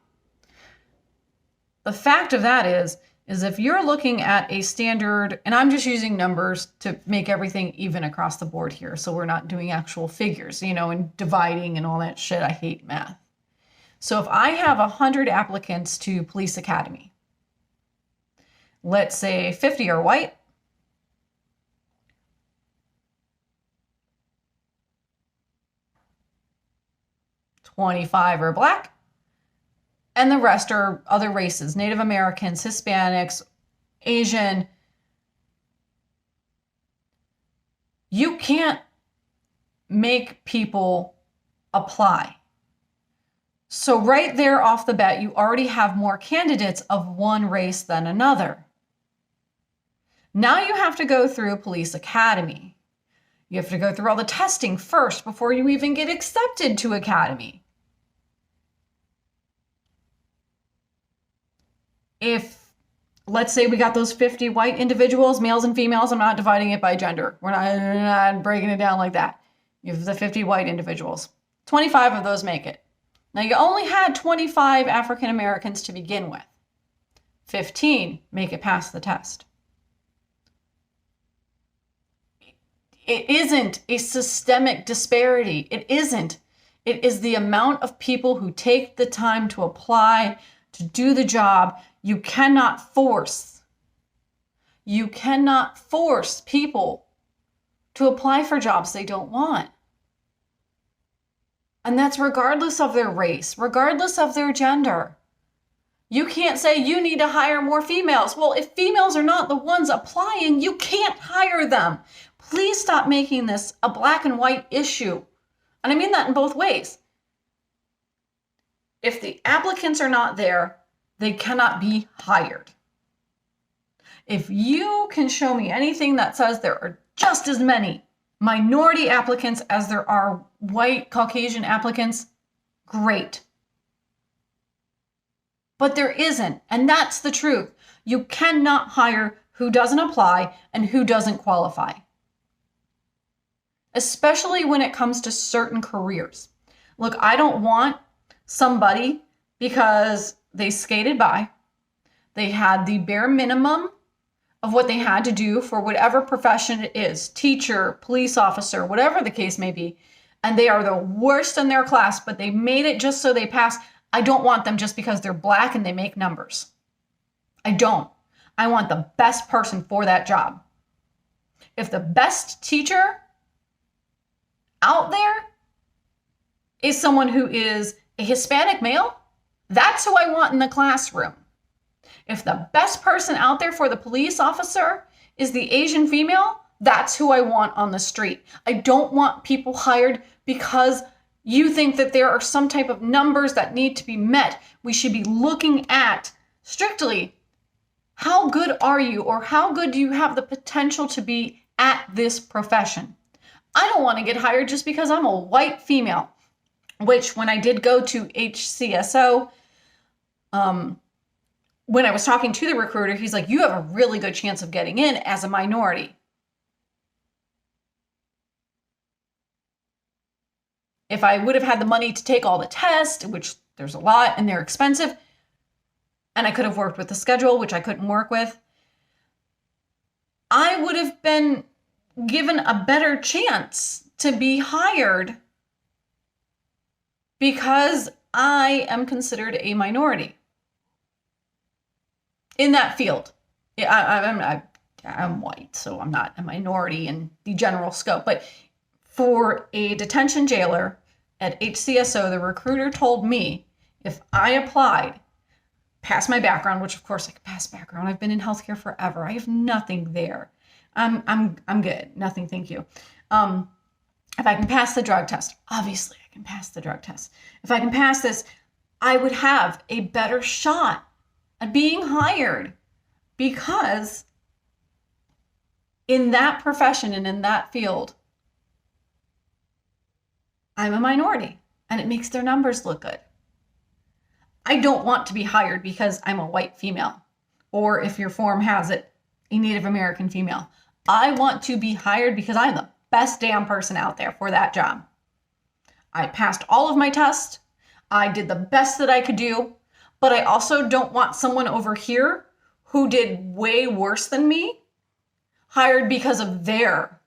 The fact of that is if you're looking at a standard, and I'm just using numbers to make everything even across the board here, so we're not doing actual figures, and dividing and all that shit. I hate math. So if I have 100 applicants to police academy, let's say 50 are white, 25 are black, and the rest are other races, Native Americans, Hispanics, Asian. You can't make people apply. So right there off the bat, you already have more candidates of one race than another. Now you have to go through police academy. You have to go through all the testing first before you even get accepted to academy. If, let's say we got those 50 white individuals, males and females, I'm not dividing it by gender. We're not breaking it down like that. You have the 50 white individuals. 25 of those make it. Now you only had 25 African Americans to begin with. 15 make it past the test. It isn't a systemic disparity. It isn't. It is the amount of people who take the time to apply, to do the job. You cannot force people to apply for jobs they don't want. And that's regardless of their race, regardless of their gender. You can't say you need to hire more females. Well, if females are not the ones applying, you can't hire them. Please stop making this a black and white issue. And I mean that in both ways. If the applicants are not there, they cannot be hired. If you can show me anything that says there are just as many minority applicants as there are white Caucasian applicants, great. But there isn't, and that's the truth. You cannot hire who doesn't apply and who doesn't qualify, especially when it comes to certain careers. Look, I don't want somebody because they skated by, they had the bare minimum of what they had to do for whatever profession it is, teacher, police officer, whatever the case may be, and they are the worst in their class, but they made it just so they pass. I don't want them just because they're black and they make numbers. I don't. I want the best person for that job. If the best teacher out there is someone who is a Hispanic male, that's who I want in the classroom. If the best person out there for the police officer is the Asian female, that's who I want on the street. I don't want people hired because you think that there are some type of numbers that need to be met. We should be looking at strictly how good are you, or how good do you have the potential to be at this profession. I don't want to get hired just because I'm a white female, which when I did go to HCSO, when I was talking to the recruiter, he's like, you have a really good chance of getting in as a minority. If I would have had the money to take all the tests, which there's a lot and they're expensive, and I could have worked with the schedule, which I couldn't work with, I would have been given a better chance to be hired because I am considered a minority in that field. I'm white, so I'm not a minority in the general scope. But for a detention jailer at HCSO, the recruiter told me if I applied, passed my background, which of course I could pass background. I've been in healthcare forever. I have nothing there. I'm good. Nothing, thank you. If I can pass the drug test, obviously I can pass the drug test. If I can pass this, I would have a better shot at being hired because in that profession and in that field, I'm a minority and it makes their numbers look good. I don't want to be hired because I'm a white female, or if your form has it, a Native American female. I want to be hired because I'm the best damn person out there for that job. I passed all of my tests. I did the best that I could do, but I also don't want someone over here who did way worse than me hired because of their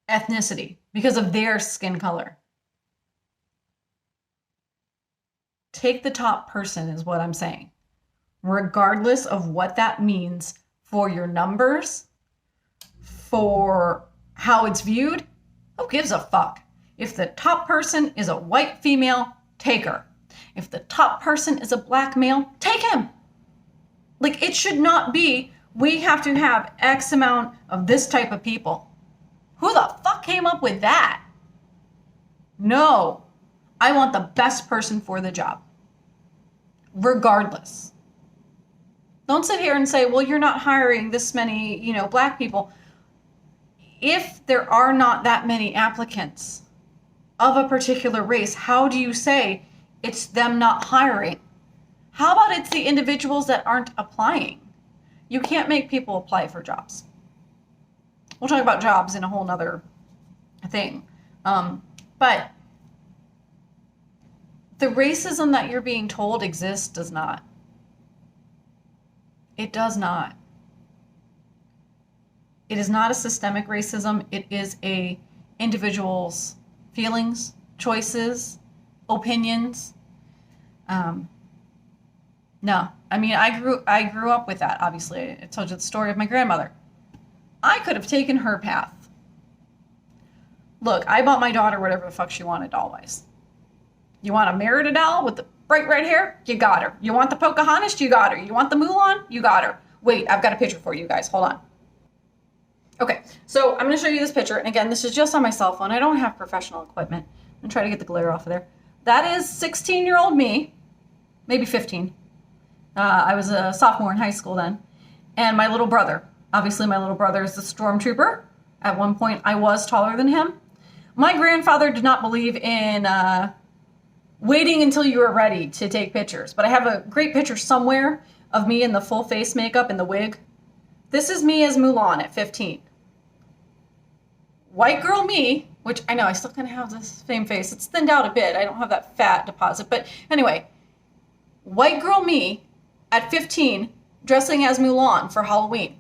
ethnicity, because of their skin color. Take the top person is what I'm saying, regardless of what that means for your numbers, for how it's viewed. Who gives a fuck? If the top person is a white female, take her. If the top person is a black male, take him. Like, it should not be, we have to have X amount of this type of people. Who the fuck came up with that? No, I want the best person for the job, regardless. Don't sit here and say, well, you're not hiring this many, black people. If there are not that many applicants of a particular race, how do you say it's them not hiring? How about it's the individuals that aren't applying? You can't make people apply for jobs. We'll talk about jobs in a whole nother thing. But the racism that you're being told exists does not. It does not. It is not a systemic racism. It is a individual's feelings, choices, opinions. No, I mean, I grew up with that. Obviously, I told you the story of my grandmother. I could have taken her path. Look, I bought my daughter whatever the fuck she wanted doll-wise. You want a Merida doll with the bright red hair? You got her. You want the Pocahontas? You got her. You want the Mulan? You got her. Wait, I've got a picture for you guys. Hold on. Okay, so I'm going to show you this picture. And again, this is just on my cell phone. I don't have professional equipment. I'm going to try to get the glare off of there. That is 16-year-old me, maybe 15. I was a sophomore in high school then. And my little brother. Obviously, my little brother is the stormtrooper. At one point, I was taller than him. My grandfather did not believe in waiting until you were ready to take pictures. But I have a great picture somewhere of me in the full face makeup and the wig. This is me as Mulan at 15. White girl me, which I know I still kind of have this same face. It's thinned out a bit. I don't have that fat deposit. But anyway, white girl me at 15 dressing as Mulan for Halloween.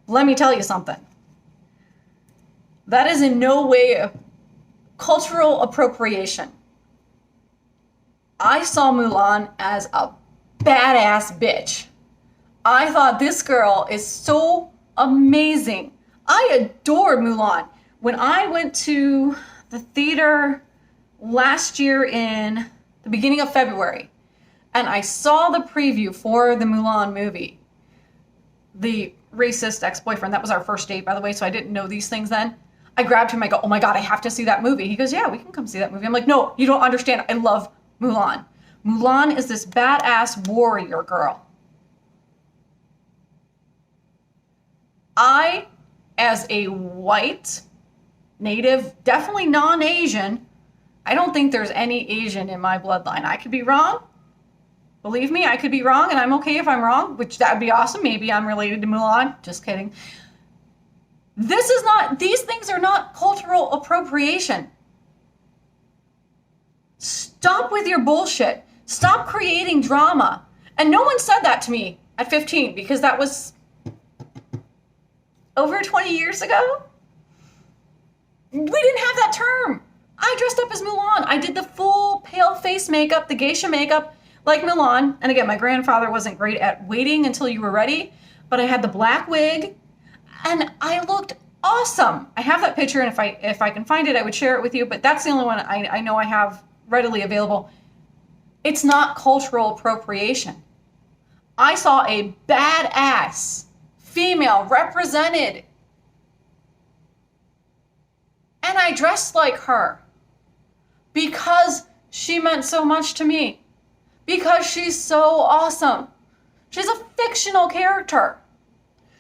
Let me tell you something. That is in no way a cultural appropriation. I saw Mulan as a badass bitch. I thought this girl is so amazing. I adored Mulan. When I went to the theater last year in the beginning of February, and I saw the preview for the Mulan movie, the racist ex-boyfriend, that was our first date, by the way, so I didn't know these things then. I grabbed him, I go, oh my God, I have to see that movie. He goes, yeah, we can come see that movie. I'm like, no, you don't understand. I love Mulan. Mulan is this badass warrior girl. I, as a white, native, definitely non-Asian, I don't think there's any Asian in my bloodline. I could be wrong. Believe me, I could be wrong, and I'm okay if I'm wrong, which that would be awesome. Maybe I'm related to Mulan. Just kidding. These things are not cultural appropriation. Stop with your bullshit. Stop creating drama. And no one said that to me at 15 because that was over 20 years ago. We didn't have that term. I dressed up as Mulan. I did the full pale face makeup, the geisha makeup like Mulan. And again, my grandfather wasn't great at waiting until you were ready, but I had the black wig and I looked awesome. I have that picture, and if I can find it, I would share it with you, but that's the only one I know I have readily available. It's not cultural appropriation. I saw a badass female represented, and I dressed like her because she meant so much to me, because she's so awesome. She's a fictional character.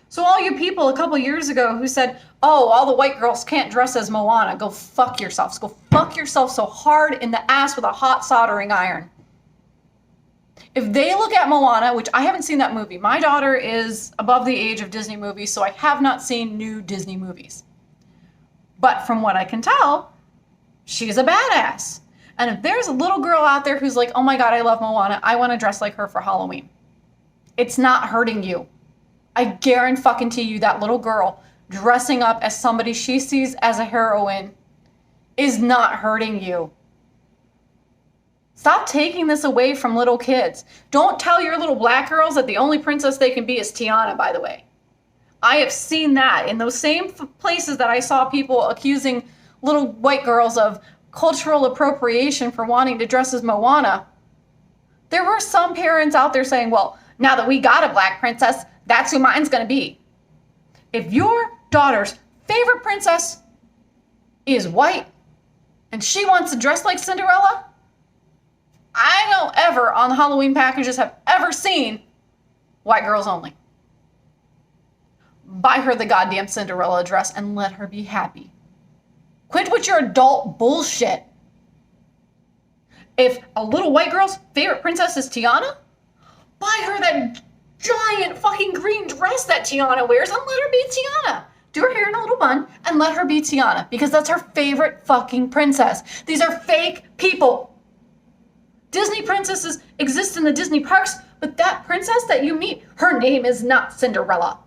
So all you people a couple years ago who said, oh, all the white girls can't dress as Moana, go fuck yourselves. Go fuck yourself so hard in the ass with a hot soldering iron. If they look at Moana, which I haven't seen that movie. My daughter is above the age of Disney movies, so I have not seen new Disney movies. But from what I can tell, she's a badass. And if there's a little girl out there who's like, oh my God, I love Moana, I want to dress like her for Halloween. It's not hurting you. I guarantee you that little girl dressing up as somebody she sees as a heroine is not hurting you. Stop taking this away from little kids. Don't tell your little black girls that the only princess they can be is Tiana, by the way. I have seen that in those same places that I saw people accusing little white girls of cultural appropriation for wanting to dress as Moana. There were some parents out there saying, well, now that we got a black princess, that's who mine's going to be. If your daughter's favorite princess is white and she wants to dress like Cinderella, I don't ever on the Halloween packages have ever seen white girls only. Buy her the goddamn Cinderella dress and let her be happy. Quit with your adult bullshit. If a little white girl's favorite princess is Tiana, buy her that giant fucking green dress that Tiana wears and let her be Tiana. Do her hair in a little bun and let her be Tiana because that's her favorite fucking princess. These are fake people. Disney princesses exist in the Disney parks, but that princess that you meet, her name is not Cinderella.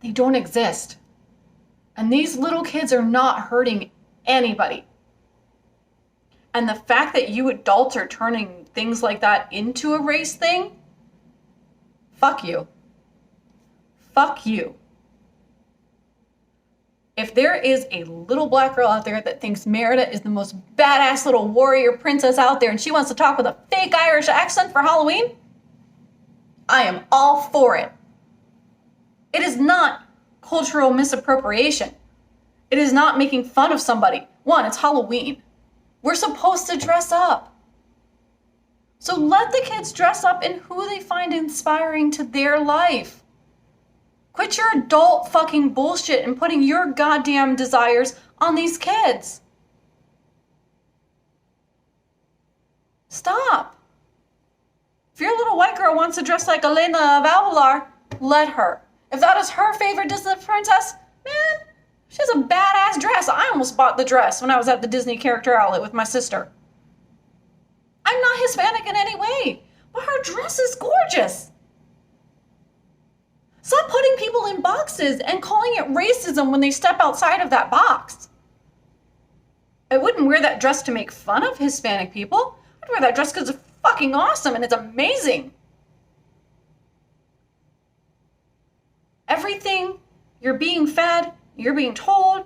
They don't exist. And these little kids are not hurting anybody. And the fact that you adults are turning things like that into a race thing, fuck you. Fuck you. If there is a little black girl out there that thinks Merida is the most badass little warrior princess out there and she wants to talk with a fake Irish accent for Halloween, I am all for it. It is not cultural misappropriation. It is not making fun of somebody. One, it's Halloween. We're supposed to dress up. So let the kids dress up in who they find inspiring to their life. Quit your adult fucking bullshit and putting your goddamn desires on these kids. Stop. If your little white girl wants to dress like Elena of Avalar, let her. If that is her favorite Disney princess, man, she has a badass dress. I almost bought the dress when I was at the Disney character outlet with my sister. I'm not Hispanic in any way, but her dress is gorgeous. Stop putting people in boxes and calling it racism when they step outside of that box. I wouldn't wear that dress to make fun of Hispanic people. I'd wear that dress because it's fucking awesome and it's amazing. Everything you're being fed, you're being told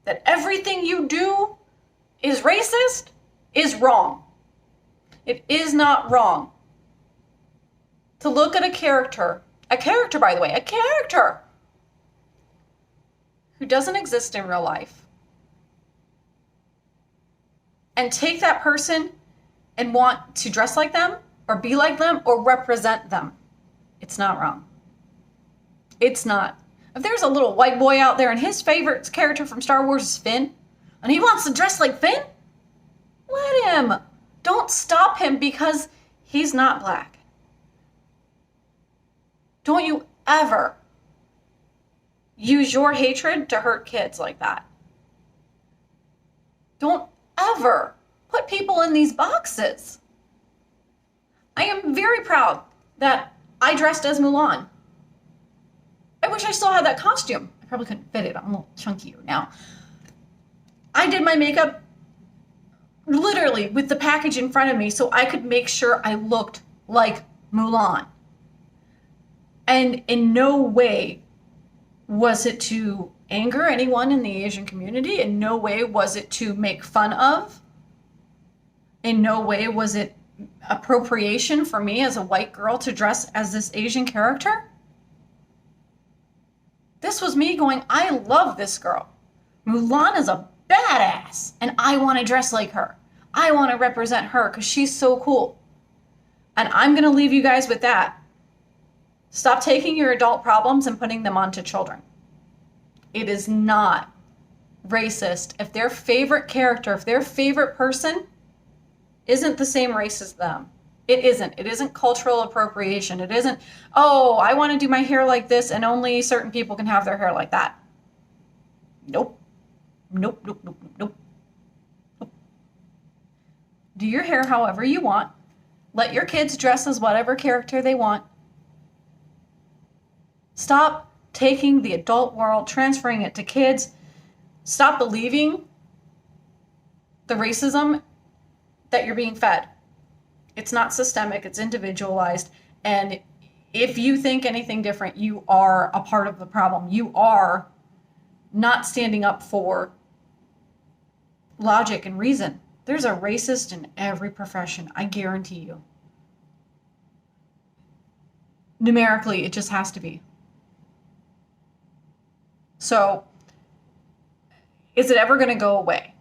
that everything you do is racist is wrong. It is not wrong to look at a character, by the way, a character who doesn't exist in real life, and take that person and want to dress like them or be like them or represent them. It's not wrong. It's not. If there's a little white boy out there and his favorite character from Star Wars is Finn, and he wants to dress like Finn, let him. Don't stop him because he's not black. Don't you ever use your hatred to hurt kids like that. Don't ever put people in these boxes. I am very proud that I dressed as Mulan. I wish I still had that costume. I probably couldn't fit it. I'm a little chunkier now. I did my makeup literally with the package in front of me so I could make sure I looked like Mulan. And in no way was it to anger anyone in the Asian community. In no way was it to make fun of. In no way was it appropriation for me as a white girl to dress as this Asian character. This was me going, I love this girl. Mulan is a badass, and I want to dress like her. I want to represent her because she's so cool. And I'm going to leave you guys with that. Stop taking your adult problems and putting them onto children. It is not racist if their favorite character, if their favorite person isn't the same race as them. It isn't. It isn't cultural appropriation. It isn't, oh, I want to do my hair like this and only certain people can have their hair like that. Nope. Nope, nope, nope, nope, nope. Do your hair however you want. Let your kids dress as whatever character they want. Stop taking the adult world, transferring it to kids. Stop believing the racism that you're being fed. It's not systemic, it's individualized. And if you think anything different, you are a part of the problem. You are not standing up for logic and reason. There's a racist in every profession, I guarantee you. Numerically, it just has to be. So, is it ever going to go away?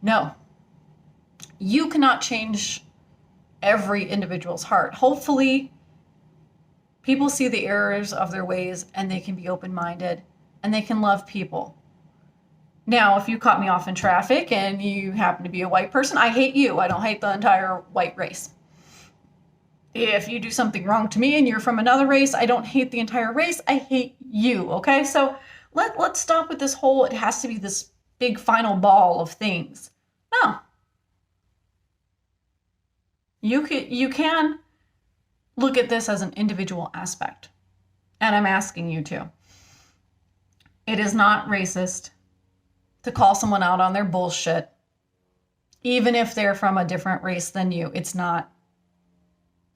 No. You cannot change every individual's heart. Hopefully, people see the errors of their ways and they can be open-minded and they can love people. Now, if you cut me off in traffic and you happen to be a white person, I hate you. I don't hate the entire white race. If you do something wrong to me and you're from another race, I don't hate the entire race. I hate you, okay? So let's stop with this whole, it has to be this big final ball of things. No. You can look at this as an individual aspect. And I'm asking you to. It is not racist to call someone out on their bullshit, even if they're from a different race than you. It's not.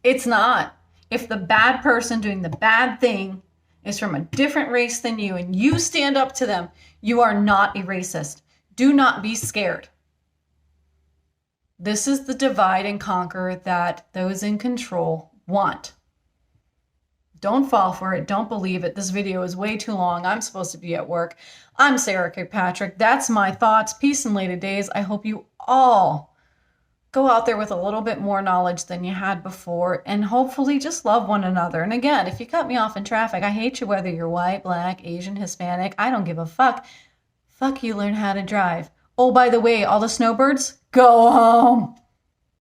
It's not. If the bad person doing the bad thing is from a different race than you and you stand up to them, you are not a racist. Do not be scared. This is the divide and conquer that those in control want. Don't fall for it. Don't believe it. This video is way too long. I'm supposed to be at work. I'm Sarah Kirkpatrick. That's my thoughts. Peace and later days. I hope you all go out there with a little bit more knowledge than you had before and hopefully just love one another. And again, if you cut me off in traffic, I hate you whether you're white, black, Asian, Hispanic. I don't give a fuck. Fuck you, learn how to drive. Oh, by the way, all the snowbirds, go home.